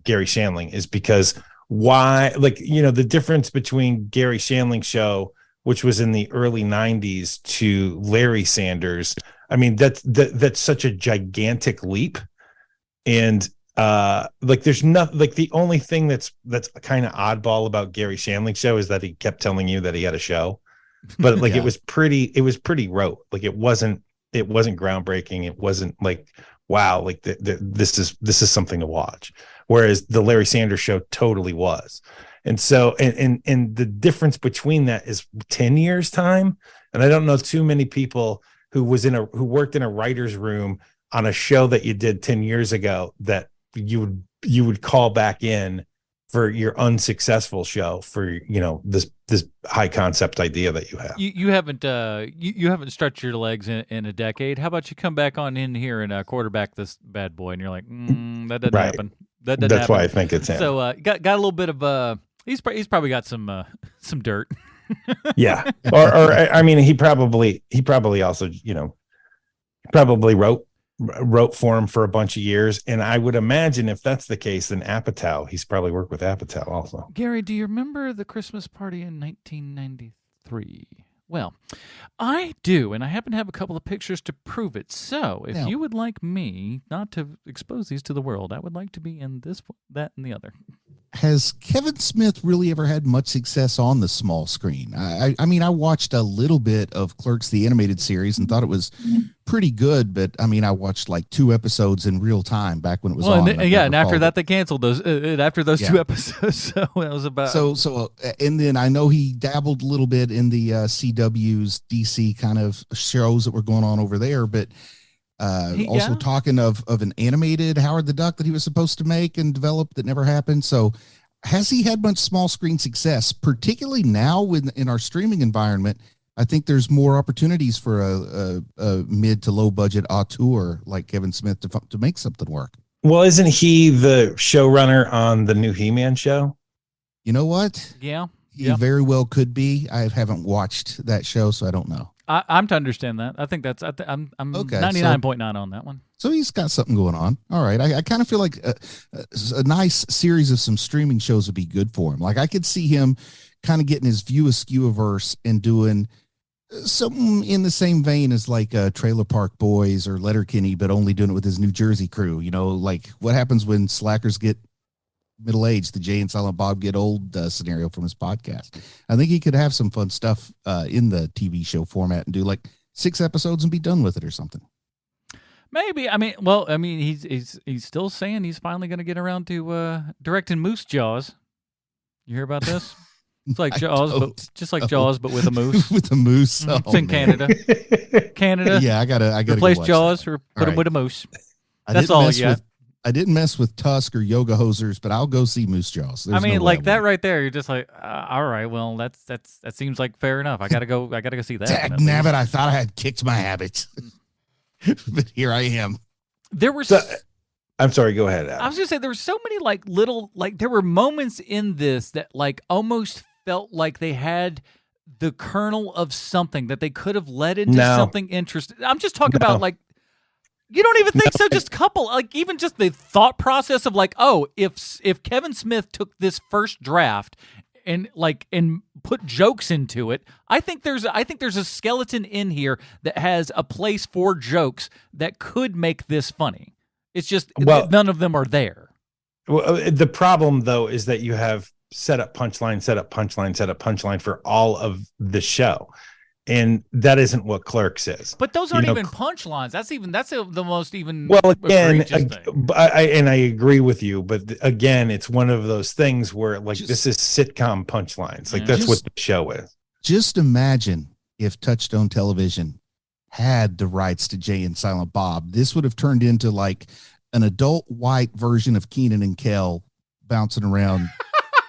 S2: Gary Shandling is because the difference between Gary Shandling's show, which was in the early 90s, to Larry Sanders. I mean, that's such a gigantic leap. And there's nothing, like, the only thing that's kind of oddball about Gary Shandling's show is that he kept telling you that he had a show, but like,
S3: Yeah.
S2: it was pretty rote. Like, it wasn't groundbreaking. It wasn't like, wow, like this is something to watch. Whereas the Larry Sanders Show totally was. And so, and the difference between that is 10 years time. And I don't know too many people who worked in a writer's room on a show that you did 10 years ago that you would call back in for your unsuccessful show for, you know, this high concept idea that you have.
S1: You haven't you haven't stretched your legs in a decade. How about you come back on in here and quarterback this bad boy? And you're like, that doesn't happen. That doesn't
S2: That's
S1: happen.
S2: why I think it's him.
S1: So got a little bit of he's probably got some dirt.
S2: Yeah, or I mean, he probably also, you know, probably wrote for him for a bunch of years, and I would imagine if that's the case, then Apatow, he's probably worked with Apatow also.
S1: Gary, do you remember the Christmas party in 1993? Well, I do, and I happen to have a couple of pictures to prove it. So, if you would like me not to expose these to the world, I would like to be in this, that, and the other.
S3: Has Kevin Smith really ever had much success on the small screen? I mean, I watched a little bit of Clerks, the animated series, and thought it was pretty good. But I mean, I watched like 2 episodes in real time back when it was on.
S1: And after that, they canceled those. After those 2 episodes, so that was about.
S3: So, and then I know he dabbled a little bit in the CW's DC kind of shows that were going on over there, but. Also talking of an animated Howard the Duck that he was supposed to make and develop that never happened. So has he had much small screen success, particularly now in our streaming environment? I think there's more opportunities for a mid to low budget auteur like Kevin Smith to make something work.
S2: Well, isn't he the showrunner on the new He-Man show?
S3: You know what?
S1: Yeah.
S3: He very well could be. I haven't watched that show, so I don't know.
S1: I'm to understand that. I think that's. I'm okay, 99.9 on that one.
S3: So he's got something going on. All right. I kind of feel like a nice series of some streaming shows would be good for him. Like I could see him kind of getting his View Askew-averse and doing something in the same vein as like Trailer Park Boys or Letterkenny, but only doing it with his New Jersey crew. You know, like what happens when slackers get middle-aged, the Jay and Silent Bob get old scenario from his podcast. I think he could have some fun stuff in the TV show format and do like 6 episodes and be done with it or something.
S1: Maybe. I mean, he's still saying he's finally going to get around to directing Moose Jaws. You hear about this? It's like Jaws, but just like Jaws, but with a moose.
S3: With a moose.
S1: It's in Canada. Canada.
S3: Yeah, I gotta
S1: replace Jaws or put him with a moose. That's all you got.
S3: I didn't mess with Tusk or Yoga Hosers, but I'll go see Moose Jaws.
S1: I mean, like that right there. You're just like, all right, well, that seems like fair enough. I gotta go see that.
S3: Dagnabbit, I thought I had kicked my habits, but here I am.
S1: There were.
S2: I'm sorry. Go ahead, Adam.
S1: I was gonna say there were so many like little like there were moments in this that like almost felt like they had the kernel of something that they could have led into something interesting. I'm just talking about like. You don't even think so? Just a couple, like even just the thought process of like, oh, if Kevin Smith took this first draft and put jokes into it, I think there's a skeleton in here that has a place for jokes that could make this funny. It's just none of them are there.
S2: Well, the problem though is that you have set up punchline for all of the show. And that isn't what Clerks is.
S1: But those aren't even punchlines. That's the most even.
S2: Well, again, I agree with you. But again, it's one of those things where like this is sitcom punchlines. Like that's what the show is.
S3: Just imagine if Touchstone Television had the rights to Jay and Silent Bob. This would have turned into like an adult white version of Keenan and Kel bouncing around.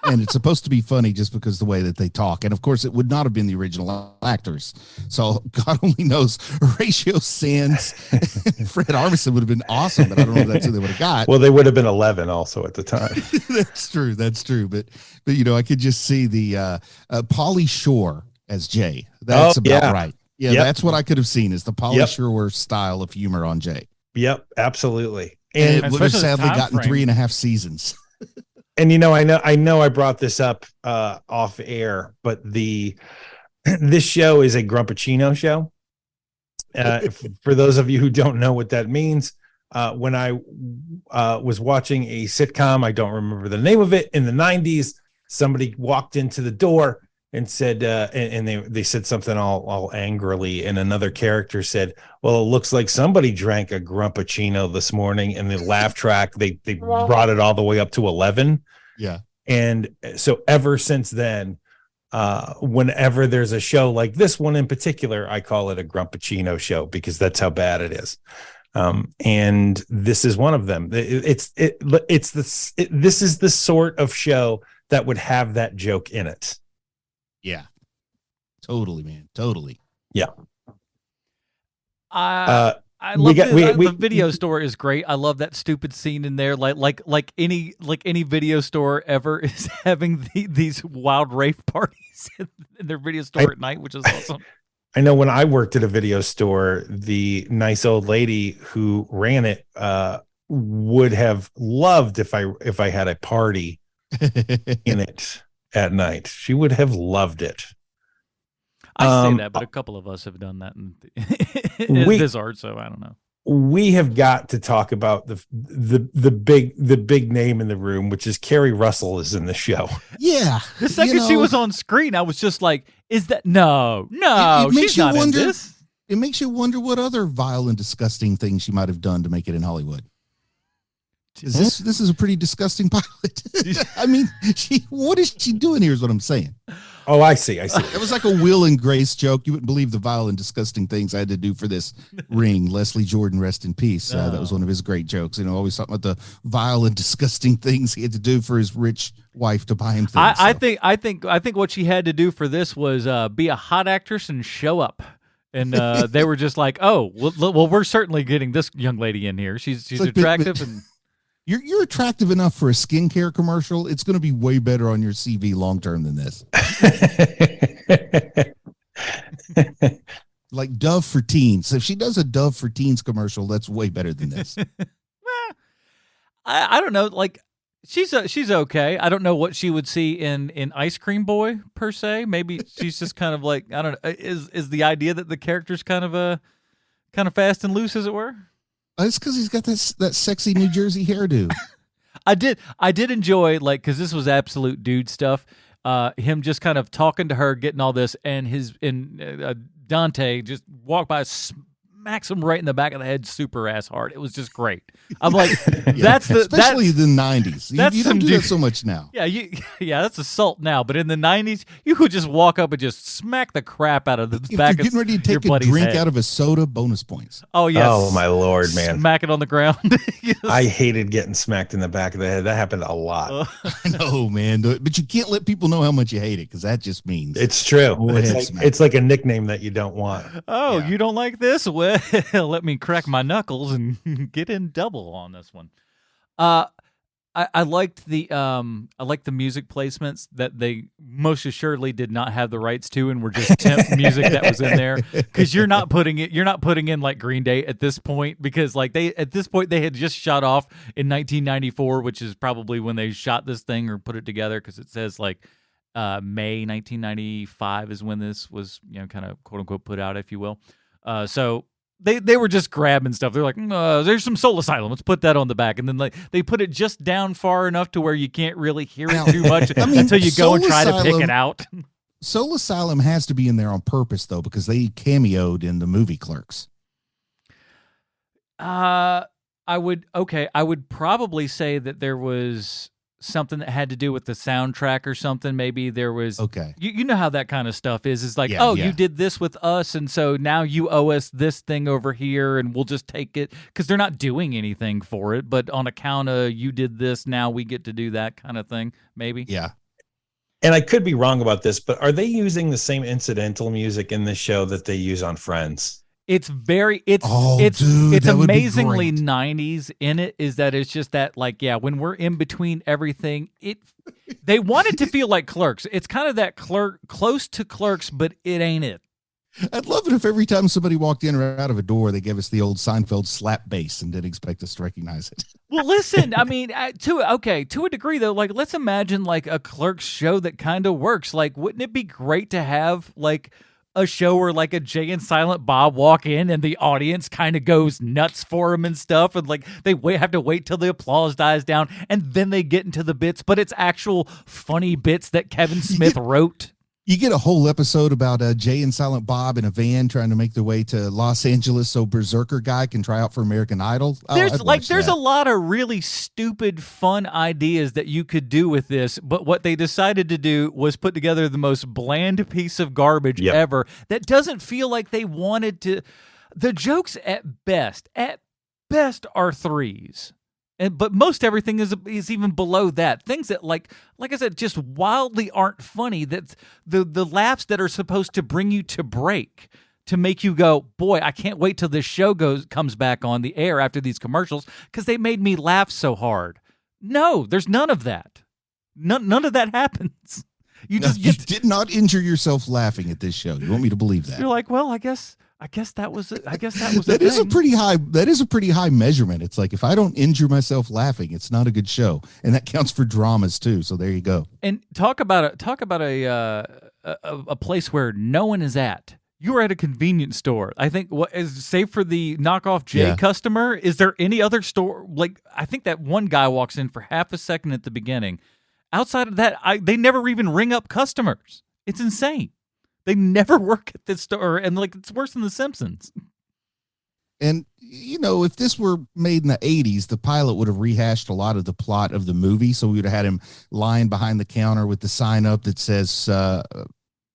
S3: And it's supposed to be funny just because of the way that they talk. And of course, it would not have been the original actors. So God only knows. Horatio Sands and Fred Armisen would have been awesome, but I don't know if that's who they would have got.
S2: Well, they would have been 11 also at the time.
S3: That's true. But you know, I could just see the Pauly Shore as Jay. That's about right. Yeah, that's what I could have seen is the Pauly Shore style of humor on Jay.
S2: Yep, absolutely.
S3: And it would have sadly gotten 3.5 seasons.
S2: And you know, I know I brought this up off air, but this show is a Grumpachino show. For those of you who don't know what that means, when I was watching a sitcom, I don't remember the name of it, in the 90s, somebody walked into the door and said, and they said something all angrily, and another character said, "Well, it looks like somebody drank a Grumpachino this morning." And the laugh track, they brought it all the way up to 11.
S3: Yeah.
S2: And so ever since then, whenever there's a show like this one in particular, I call it a Grumpachino show because that's how bad it is. And this is one of them. This is the sort of show that would have that joke in it.
S3: Yeah, totally, man. Totally.
S2: Yeah.
S1: I love the video store is great. I love that stupid scene in there. Like any video store ever is having these wild rave parties in their video store at night, which is awesome.
S2: I know when I worked at a video store, the nice old lady who ran it would have loved if I had a party in it at night. She would have loved it.
S1: I say that, but a couple of us have done that in this art, so I don't know.
S2: We have got to talk about the big name in the room, which is Carrie Russell is in the show.
S3: Yeah.
S1: The second she was on screen, I was just like, is that no, she's not in this.
S3: It makes you wonder what other vile and disgusting things she might have done to make it in Hollywood. This is a pretty disgusting pilot. I mean, what is she doing here is what I'm saying.
S2: Oh, I see. It
S3: was like a Will and Grace joke. You wouldn't believe the vile and disgusting things I had to do for this ring. Leslie Jordan, rest in peace. That was one of his great jokes. Always talking about the vile and disgusting things he had to do for his rich wife to buy him things.
S1: I think what she had to do for this was be a hot actress and show up. And they were just like, oh, well, we're certainly getting this young lady in here. She's like, attractive and.
S3: You're attractive enough for a skincare commercial. It's going to be way better on your CV long term than this. Like Dove for Teens. If she does a Dove for Teens commercial, that's way better than this.
S1: I don't know. Like she's okay. I don't know what she would see in Ice Cream Boy per se. Maybe she's just kind of like, I don't know. Is the idea that the character's kind of fast and loose, as it were?
S3: It's because he's got that sexy New Jersey hairdo.
S1: I did enjoy, like, because this was absolute dude stuff. Him just kind of talking to her, getting all this, and Dante just walked by, smacks him right in the back of the head, super ass hard. It was just great. I'm like,
S3: especially the 90s. You don't do that so much now.
S1: Yeah, that's assault now. But in the 90s, you could just walk up and just smack the crap out of the back of your buddy's head. If you're getting ready to take a drink out of a soda, bonus points. Oh yes.
S2: Oh my Lord, man!
S1: Smack it on the ground.
S2: Yes. I hated getting smacked in the back of the head. That happened a lot.
S3: I know, man. But you can't let people know how much you hate it because that just means
S2: it's true. It's like a nickname that you don't want.
S1: Oh, yeah. You don't like this? Well, let me crack my knuckles and get in double on this one. I liked the music placements that they most assuredly did not have the rights to and were just temp music that was in there, because you're not putting in like Green Day at this point, because like they had just shot off in 1994, which is probably when they shot this thing or put it together, because it says like May 1995 is when this was kind of quote unquote put out, if you will. So They were just grabbing stuff. They're like, there's some Soul Asylum. Let's put that on the back. And then they put it just down far enough to where you can't really hear it too much until you go and try to pick it out.
S3: Soul Asylum has to be in there on purpose, though, because they cameoed in the movie Clerks.
S1: I would probably say that there was something that had to do with the soundtrack or something. Maybe there was you know how that kind of stuff is like, you did this with us, and so now you owe us this thing over here, and we'll just take it, because they're not doing anything for it, but on account of you did this, now we get to do that kind of thing. Maybe.
S3: Yeah.
S2: And I could be wrong about this, but are they using the same incidental music in this show that they use on Friends?
S1: It's amazingly 90s in it, is that it's just that, like, when we're in between everything, they want it to feel like Clerks. It's kind of that close to Clerks, but it ain't it.
S3: I'd love it if every time somebody walked in or out of a door, they gave us the old Seinfeld slap bass and didn't expect us to recognize it.
S1: Well, listen, I mean, to a degree, though, like, let's imagine like a Clerks show that kind of works. Like, wouldn't it be great to have like a show where like a Jay and Silent Bob walk in and the audience kind of goes nuts for him and stuff, and like they have to wait till the applause dies down and then they get into the bits, but it's actual funny bits that Kevin Smith wrote.
S3: You get a whole episode about Jay and Silent Bob in a van trying to make their way to Los Angeles so Berserker guy can try out for American Idol.
S1: There's a lot of really stupid, fun ideas that you could do with this, but what they decided to do was put together the most bland piece of garbage ever that doesn't feel like they wanted to. The jokes at best best are threes. But most everything is even below that. Things that like I said, just wildly aren't funny. That the laughs that are supposed to bring you to break, to make you go, boy, I can't wait till this show comes back on the air after these commercials because they made me laugh so hard. No, there's none of that. None of that happens. You
S3: did not injure yourself laughing at this show. You want me to believe that?
S1: You're like, well, I guess that was it. I guess that was
S3: that is a pretty high. That is a pretty high measurement. It's like if I don't injure myself laughing, it's not a good show, and that counts for dramas too. So there you go.
S1: And talk about a place where no one is at. You were at a convenience store. I think save for the knockoff J customer, is there any other store? Like, I think that one guy walks in for half a second at the beginning. Outside of that, they never even ring up customers. It's insane. They never work at this store, and like it's worse than The Simpsons.
S3: And, if this were made in the 80s, the pilot would have rehashed a lot of the plot of the movie. So we would have had him lying behind the counter with the sign up that says,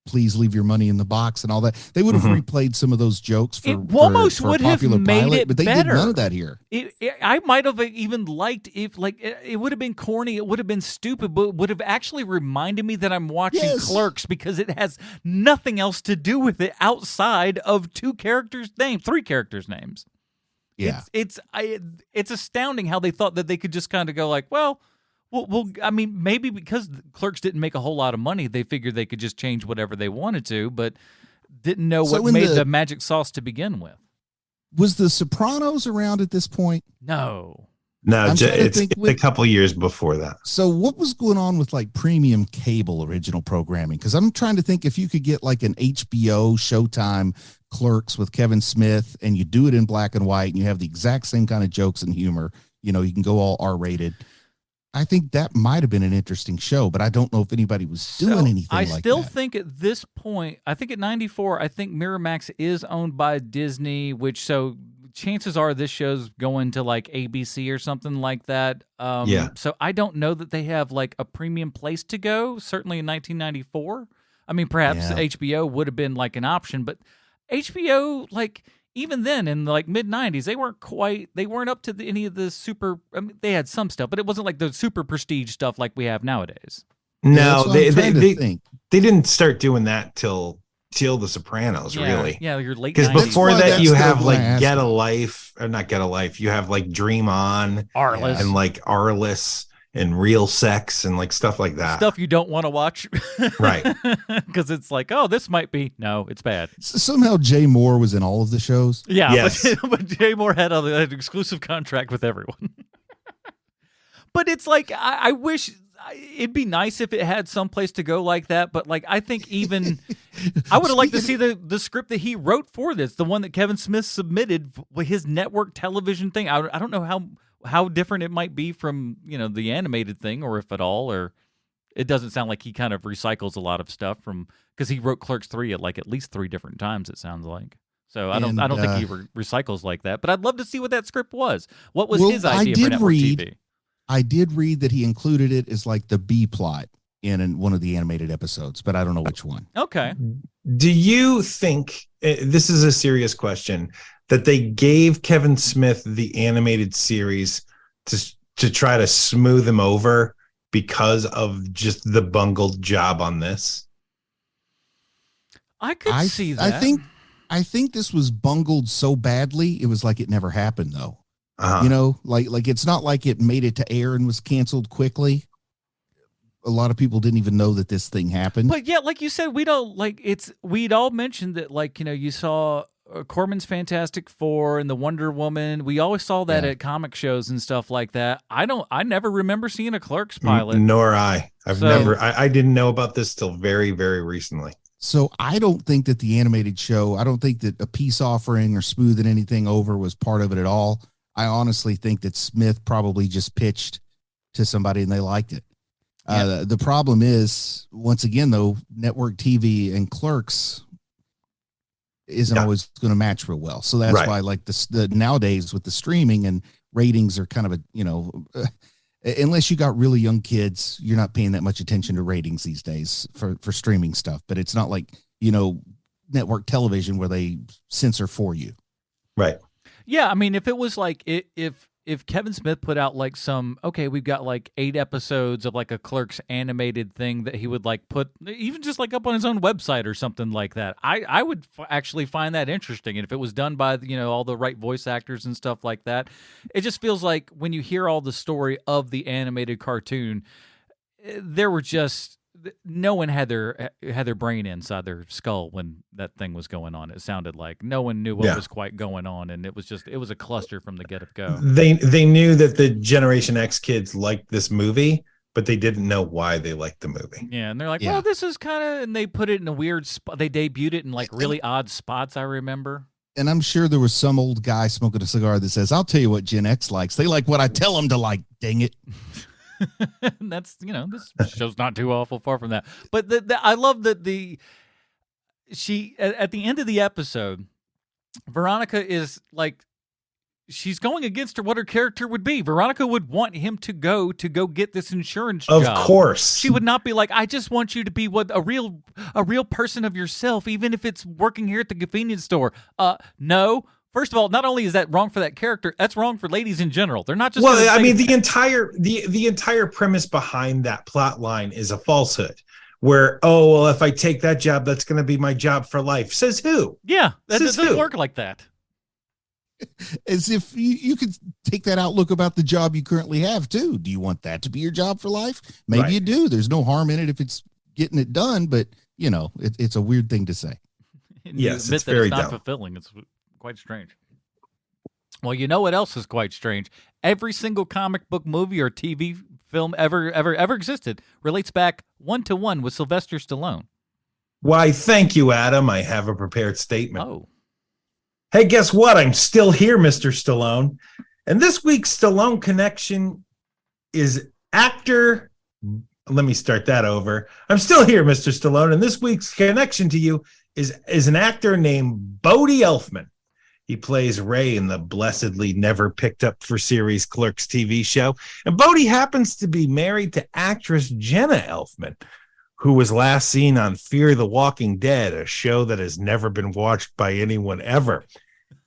S3: please leave your money in the box and all that. They would have replayed some of those jokes for
S1: would have made
S3: pilot,
S1: it
S3: but they
S1: better.
S3: did none of that here.
S1: I might have even liked if it would have been corny, it would have been stupid, but would have actually reminded me that I'm watching Clerks because it has nothing else to do with it outside of three characters' names.
S3: Yeah,
S1: it's astounding how they thought that they could just kind of go like, well, I mean, maybe because Clerks didn't make a whole lot of money, they figured they could just change whatever they wanted to, but didn't know what made the magic sauce to begin with.
S3: Was The Sopranos around at this point?
S1: No,
S2: it's a couple years before that.
S3: So what was going on with like premium cable original programming? Because I'm trying to think if you could get like an HBO Showtime Clerks with Kevin Smith and you do it in black and white and you have the exact same kind of jokes and humor, you can go all R-rated. I think that might have been an interesting show, but I don't know if anybody was doing anything like that.
S1: I still think at this point, I think at 94, I think Miramax is owned by Disney, so chances are this show's going to like ABC or something like that. So I don't know that they have like a premium place to go, certainly in 1994. I mean, perhaps HBO would have been like an option, but HBO, like... Even then, in like mid-90s, they weren't up to any of the super, I mean, they had some stuff, but it wasn't like the super prestige stuff like we have nowadays.
S2: No, they didn't start doing that till The Sopranos, really.
S1: Yeah, your late 90s.
S2: Because before that, you have like Get a Life, or not Get a Life, you have like Dream On,
S1: Arliss.
S2: and like Arliss. And Real Sex and like stuff like that.
S1: Stuff you don't want to watch.
S2: Right.
S1: Because it's like, oh, this might be. No, it's bad.
S3: Somehow Jay Moore was in all of the shows.
S1: Yeah.
S2: Yes.
S1: But Jay Moore had an exclusive contract with everyone. But it's like, I wish it'd be nice if it had some place to go like that. But like, I think even I would have liked to see the script that he wrote for this, the one that Kevin Smith submitted with his network television thing. I don't know how different it might be from, the animated thing, or if at all, or it doesn't sound like he kind of recycles a lot of stuff from, because he wrote Clerks 3 at least 3 different times, it sounds like. So I don't think he recycles like that, but I'd love to see what that script was. What was his idea for network TV?
S3: I did read that he included it as like the B plot in one of the animated episodes, but I don't know which one.
S1: Okay.
S2: Do you think, this is a serious question, that they gave Kevin Smith the animated series to try to smooth him over because of just the bungled job on this?
S1: I could see that.
S3: I think this was bungled so badly, it was like it never happened, though. Like it's not like it made it to air and was canceled quickly. A lot of people didn't even know that this thing happened.
S1: But yeah, like you said, we'd all mentioned that, like, you saw Corman's Fantastic Four and the Wonder Woman. We always saw that at comic shows and stuff like that. I never remember seeing a Clerks pilot.
S2: Nor I. I didn't know about this till very, very recently.
S3: So I don't think that the animated show, I don't think that a peace offering or smoothing anything over was part of it at all. I honestly think that Smith probably just pitched to somebody and they liked it. The problem is, once again, though, network TV and Clerks isn't always going to match real well. So that's why, like, the nowadays with the streaming and ratings are kind of unless you got really young kids, you're not paying that much attention to ratings these days for streaming stuff. But it's not like, network television where they censor for you.
S2: Right.
S1: Yeah, I mean, if it was like if Kevin Smith put out like we've got like 8 episodes of like a Clerks animated thing that he would like put even just like up on his own website or something like that, I would actually find that interesting. And if it was done by all the right voice actors and stuff like that, it just feels like when you hear all the story of the animated cartoon, there were just no one had their brain inside their skull when that thing was going on. It sounded like no one knew what was quite going on, and it was a cluster from the get-go.
S2: They knew that the Generation X kids liked this movie, but they didn't know why they liked the movie.
S1: Yeah, and they're like, well, this is kind of, and they put it in a weird spot. They debuted it in like really odd spots, I remember.
S3: And I'm sure there was some old guy smoking a cigar that says, I'll tell you what Gen X likes. They like what I tell them to like, dang it.
S1: That's this show's not too awful far from that, but I love that she at the end of the episode, Veronica is like, she's going against what her character would be. Veronica would want him to go get this insurance job.
S2: Of course,
S1: she would not be like, I just want you to be a real person of yourself, even if it's working here at the convenience store. No. First of all, not only is that wrong for that character, that's wrong for ladies in general. They're not just
S2: the entire premise behind that plot line is a falsehood. Where, if I take that job, that's going to be my job for life. Says who?
S1: Yeah, that doesn't work like that.
S3: As if you could take that outlook about the job you currently have too. Do you want that to be your job for life? Maybe you do. There's no harm in it if it's getting it done, but it's a weird thing to say.
S2: Yes, it's very
S1: not fulfilling. It's quite strange. Well, you know what else is quite strange? Every single comic book movie or TV film ever existed relates back 1-to-1 with Sylvester Stallone.
S2: Why, thank you, Adam. I have a prepared statement.
S1: Oh.
S2: Hey, guess what? I'm still here, Mr. Stallone. And this week's Stallone connection is actor. Let me start that over. I'm still here, Mr. Stallone. And this week's connection to you is an actor named Bodie Elfman. He plays Ray in the blessedly never picked up for series Clerks TV show. And Bodie happens to be married to actress Jenna Elfman, who was last seen on Fear the Walking Dead, a show that has never been watched by anyone ever.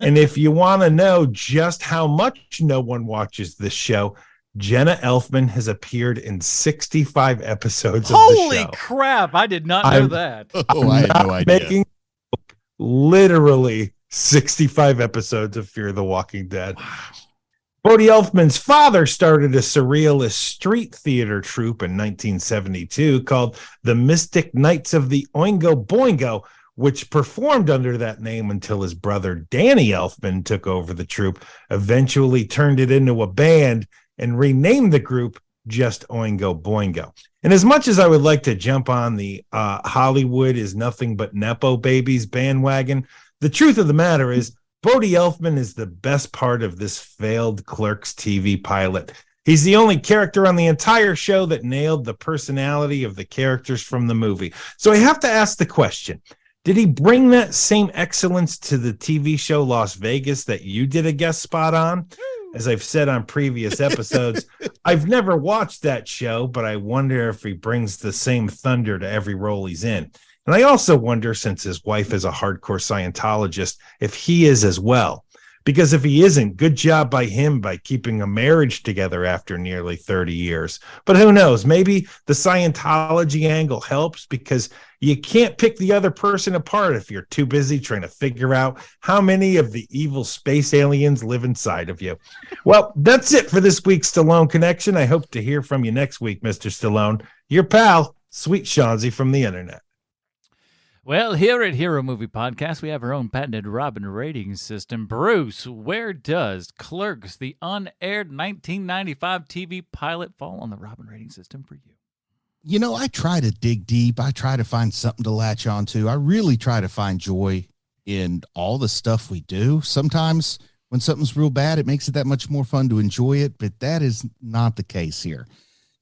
S2: And if you want to know just how much no one watches this show, Jenna Elfman has appeared in 65 episodes of the show.
S1: Holy crap, I did not know that.
S3: I had no idea.
S2: Literally 65 episodes of Fear the Walking Dead. Wow. Bodie Elfman's father started a surrealist street theater troupe in 1972 called the Mystic Knights of the Oingo Boingo, which performed under that name until his brother Danny Elfman took over the troupe, eventually turned it into a band, and renamed the group just Oingo Boingo. And as much as I would like to jump on the Hollywood is nothing but Nepo babies bandwagon, the truth of the matter is Bodie Elfman is the best part of this failed Clerks TV pilot. He's the only character on the entire show that nailed the personality of the characters from the movie. So I have to ask the question, did he bring that same excellence to the TV show Las Vegas that you did a guest spot on? As I've said on previous episodes, I've never watched that show, but I wonder if he brings the same thunder to every role he's in. And I also wonder, since his wife is a hardcore Scientologist, if he is as well. Because if he isn't, good job by him by keeping a marriage together after nearly 30 years. But who knows? Maybe the Scientology angle helps because you can't pick the other person apart if you're too busy trying to figure out how many of the evil space aliens live inside of you. Well, that's it for this week's Stallone Connection. I hope to hear from you next week, Mr. Stallone. Your pal, Sweet Shawnsy from the internet.
S1: Well, here at Hero Movie Podcast, we have our own patented Robin rating system. Bruce, where does Clerks, the unaired 1995 TV pilot, fall on the Robin rating system for you?
S3: I try to dig deep. I try to find something to latch onto. I really try to find joy in all the stuff we do. Sometimes when something's real bad, it makes it that much more fun to enjoy it, but that is not the case here.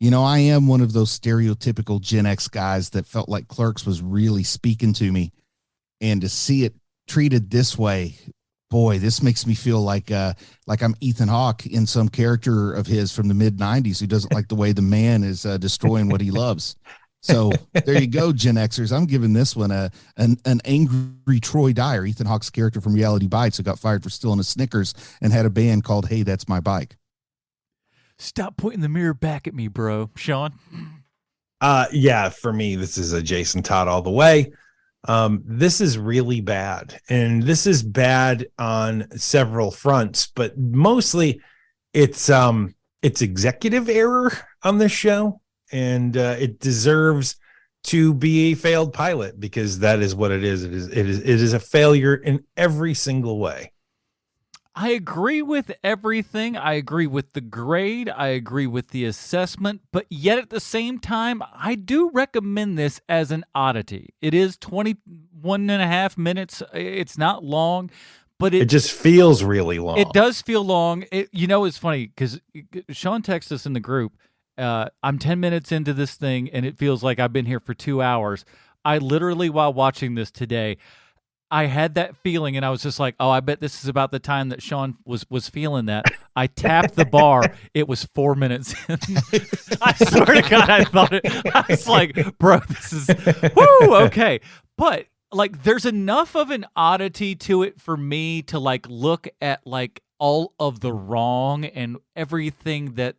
S3: I am one of those stereotypical Gen X guys that felt like Clerks was really speaking to me, and to see it treated this way, boy, this makes me feel like I'm Ethan Hawke in some character of his from the mid-90s who doesn't like the way the man is destroying what he loves. So there you go, Gen Xers. I'm giving this one an angry Troy Dyer, Ethan Hawke's character from Reality Bites, who got fired for stealing a Snickers and had a band called Hey, That's My Bike.
S1: Stop pointing the mirror back at me, bro. Sean?
S2: Yeah, for me, this is a Jason Todd all the way. This is really bad, and this is bad on several fronts, but mostly it's executive error on this show, and it deserves to be a failed pilot, because that is what it is. It is a failure in every single way.
S1: I agree with everything. I agree with the grade. I agree with the assessment. But yet at the same time, I do recommend this as an oddity. It is 21 and a half minutes. It's not long, but it
S2: just feels really long.
S1: It does feel long. It's funny because Sean texted us in the group. I'm 10 minutes into this thing, and it feels like I've been here for 2 hours. I literally, while watching this today, I had that feeling, and I was just like, oh, I bet this is about the time that Sean was feeling that. I tapped the bar. It was 4 minutes in. I swear to God, I thought it. I was like, bro, this is, woo, okay. But, like, there's enough of an oddity to it for me to, like, look at, like, all of the wrong and everything that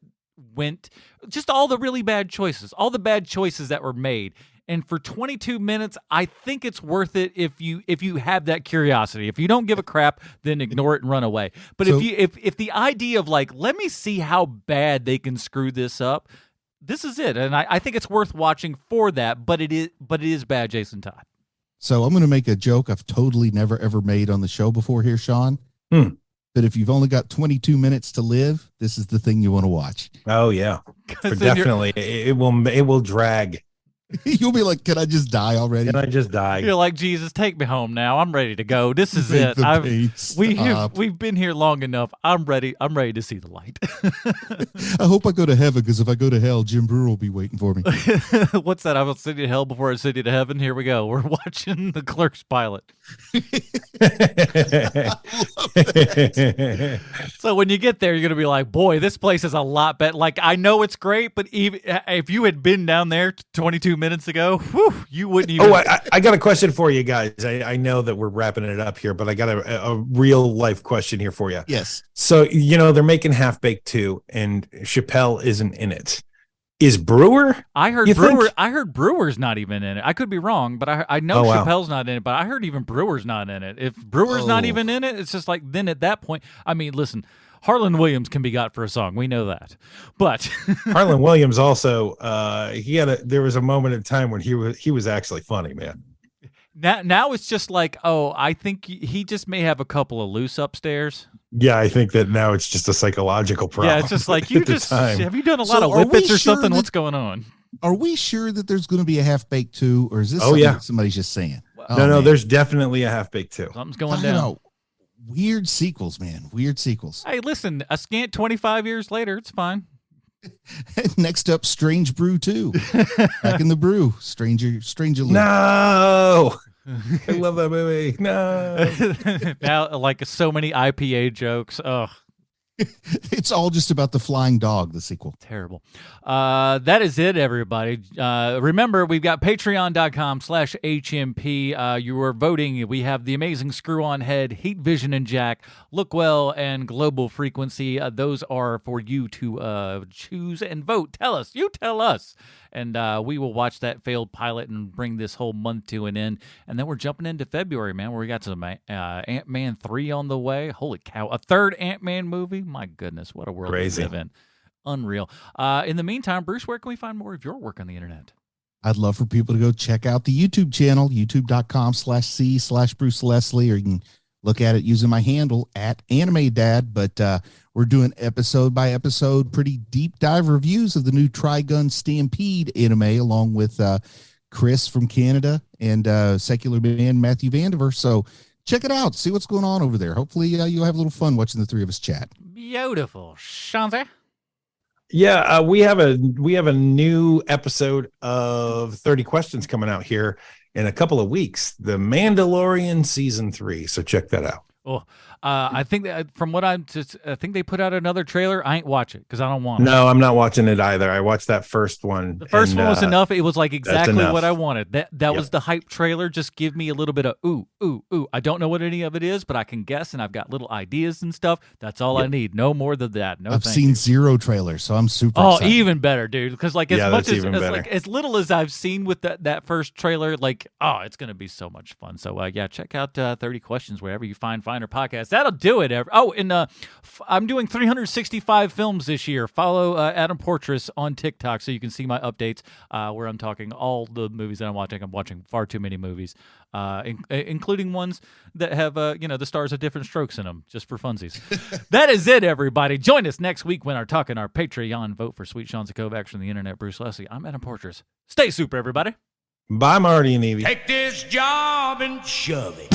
S1: went, just all the really bad choices, all the bad choices that were made. And for 22 minutes, I think it's worth it if you have that curiosity. If you don't give a crap, then ignore it and run away. But if the idea of, like, let me see how bad they can screw this up, this is it. And I think it's worth watching for that. But it is bad, Jason Todd.
S3: So I'm going to make a joke I've totally never ever made on the show before here, Sean. That if you've only got 22 minutes to live, this is the thing you want to watch.
S2: Oh yeah, definitely. It will drag.
S3: You'll be like, can I just die already?
S2: Can I just die?
S1: You're like, Jesus, take me home now. I'm ready to go. This is it. We've been here long enough. I'm ready. I'm ready to see the light.
S3: I hope I go to heaven, because if I go to hell, Jim Brewer will be waiting for me.
S1: What's that? I will send you to hell before I send you to heaven. Here we go. We're watching the Clerks pilot. So when you get there, you're going to be like, boy, this place is a lot better. Like, I know it's great, but even if you had been down there 22 minutes ago, whew, you wouldn't even.
S2: Oh, I got a question for you guys. I know that we're wrapping it up here, but I got a real life question here for you.
S3: Yes.
S2: So, they're making Half Baked 2, and Chappelle isn't in it. Is Brewer?
S1: I heard Brewer's not even in it. I could be wrong, but I know Chappelle's not in it, but I heard even Brewer's not in it. If Brewer's not even in it, it's just like, then at that point, I mean, listen, Harlan Williams can be got for a song. We know that. But
S2: Harlan Williams also, there was a moment in time when he was actually funny, man.
S1: Now it's just like, oh, I think he just may have a couple of loose upstairs.
S2: Yeah, I think that now it's just a psychological problem.
S1: Yeah, it's just like, have you done a lot of whippets or something? What's going on?
S3: Are we sure that there's going to be a Half Baked 2, or is this something that somebody's just saying?
S2: No, there's definitely a Half Baked 2.
S1: Something's going down.
S3: Weird sequels, man. Weird sequels.
S1: Hey, listen, a scant 25 years later, it's fine.
S3: Next up, Strange Brew 2. Back in the brew. Stranger Loop.
S2: No. I love that movie. No.
S1: Now, like, so many IPA jokes. Ugh.
S3: It's all just about the flying dog, the sequel.
S1: Terrible. That is it, everybody. Remember, we've got patreon.com/HMP. You are voting. We have the amazing Screw On Head, Heat Vision and Jack, Look Well, and Global Frequency. Those are for you to choose and vote. Tell us. You tell us. And we will watch that failed pilot and bring this whole month to an end. And then we're jumping into February, man, where we got some Ant-Man 3 on the way. Holy cow. A third Ant-Man movie? My goodness, what a world we live in. Unreal. In the meantime, Bruce, where can we find more of your work on the internet?
S3: I'd love for people to go check out the YouTube channel, youtube.com/C/Bruce Leslie, or you can look at it using my handle @AnimeDad. But we're doing episode by episode, pretty deep dive reviews of the new Trigun Stampede anime, along with Chris from Canada and secular man Matthew Vandiver. So check it out. See what's going on over there. Hopefully you'll have a little fun watching the three of us chat.
S1: Beautiful. Shanze?
S2: Yeah, we have a new episode of 30 Questions coming out here in a couple of weeks. The Mandalorian Season 3. So check that out.
S1: Oh, I think that from what I think they put out another trailer. I ain't watch it because I don't want it.
S2: No, I'm not watching it either. I watched that first one.
S1: The first one was enough. It was like exactly
S2: enough.
S1: what I wanted. That was the hype trailer. Just give me a little bit of ooh, ooh, ooh. I don't know what any of it is, but I can guess, and I've got little ideas and stuff. That's all I need. No more than that. No,
S3: I've seen zero trailers, so I'm super excited.
S1: Even better, dude. Because like as much as
S2: like
S1: as little as I've seen with that first trailer, like it's gonna be so much fun. So yeah, check out 30 Questions wherever you find Finder Podcast. That'll do it. And I'm doing 365 films this year. Follow Adam Portress on TikTok so you can see my updates where I'm talking all the movies that I'm watching. I'm watching far too many movies, including ones that have the stars of Different Strokes in them, just for funsies. That is it, everybody. Join us next week when we're talking our Patreon vote for Sweet Sean Zakovac from the internet. Bruce Leslie. I'm Adam Portress. Stay super, everybody.
S2: Bye, Marty and Evie.
S4: Take this job and shove it.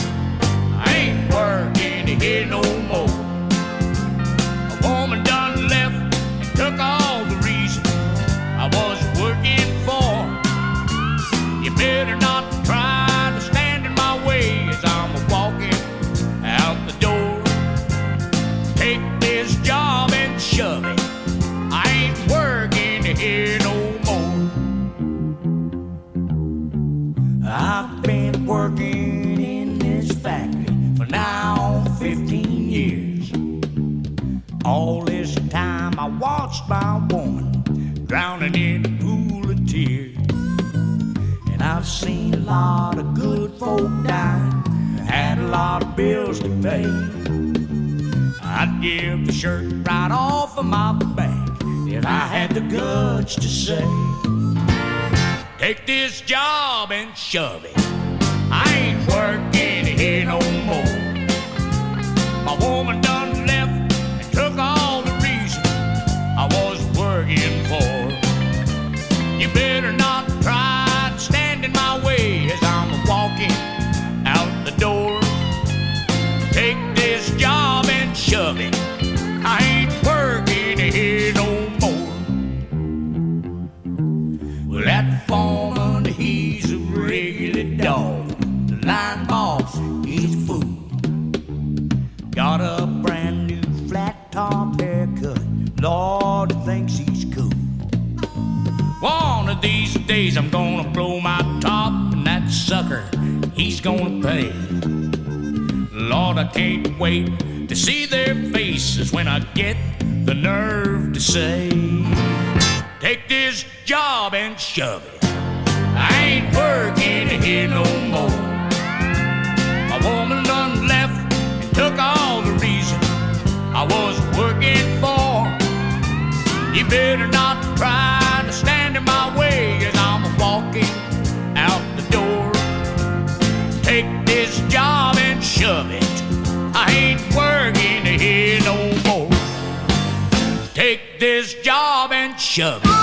S4: I ain't working here no more. A woman done left and took all the reason I was working for. You better not try to stand in my way as I'm walking out the door. Take this job and shove it. I ain't working here no more. I've been working in this factory for now 15 years. All this time I watched my woman drowning in a pool of tears. And I've seen a lot of good folk die, had a lot of bills to pay. I'd give the shirt right off of my back if I had the guts to say, take this job and shove it. I ain't working here no more. My woman done left and took all the reason I was working for. You better not try to stand in my way as I'm walking out the door. Take this job and shove it. I ain't working here no more. Well, that foreman, he's a regular dog. The line boss, he's a fool. Got a brand new flat top haircut. Lord thinks he's cool. One of these days I'm gonna blow my top, and that sucker, he's gonna pay. Lord, I can't wait to see their faces when I get the nerve to say, take this job and shove it. I ain't working here no more. My woman done left and took all the reason I was working for. You better not try to stand in my way as I'm walking out the door. Take this job and shove it. I ain't working here no more. Take this job and shove it.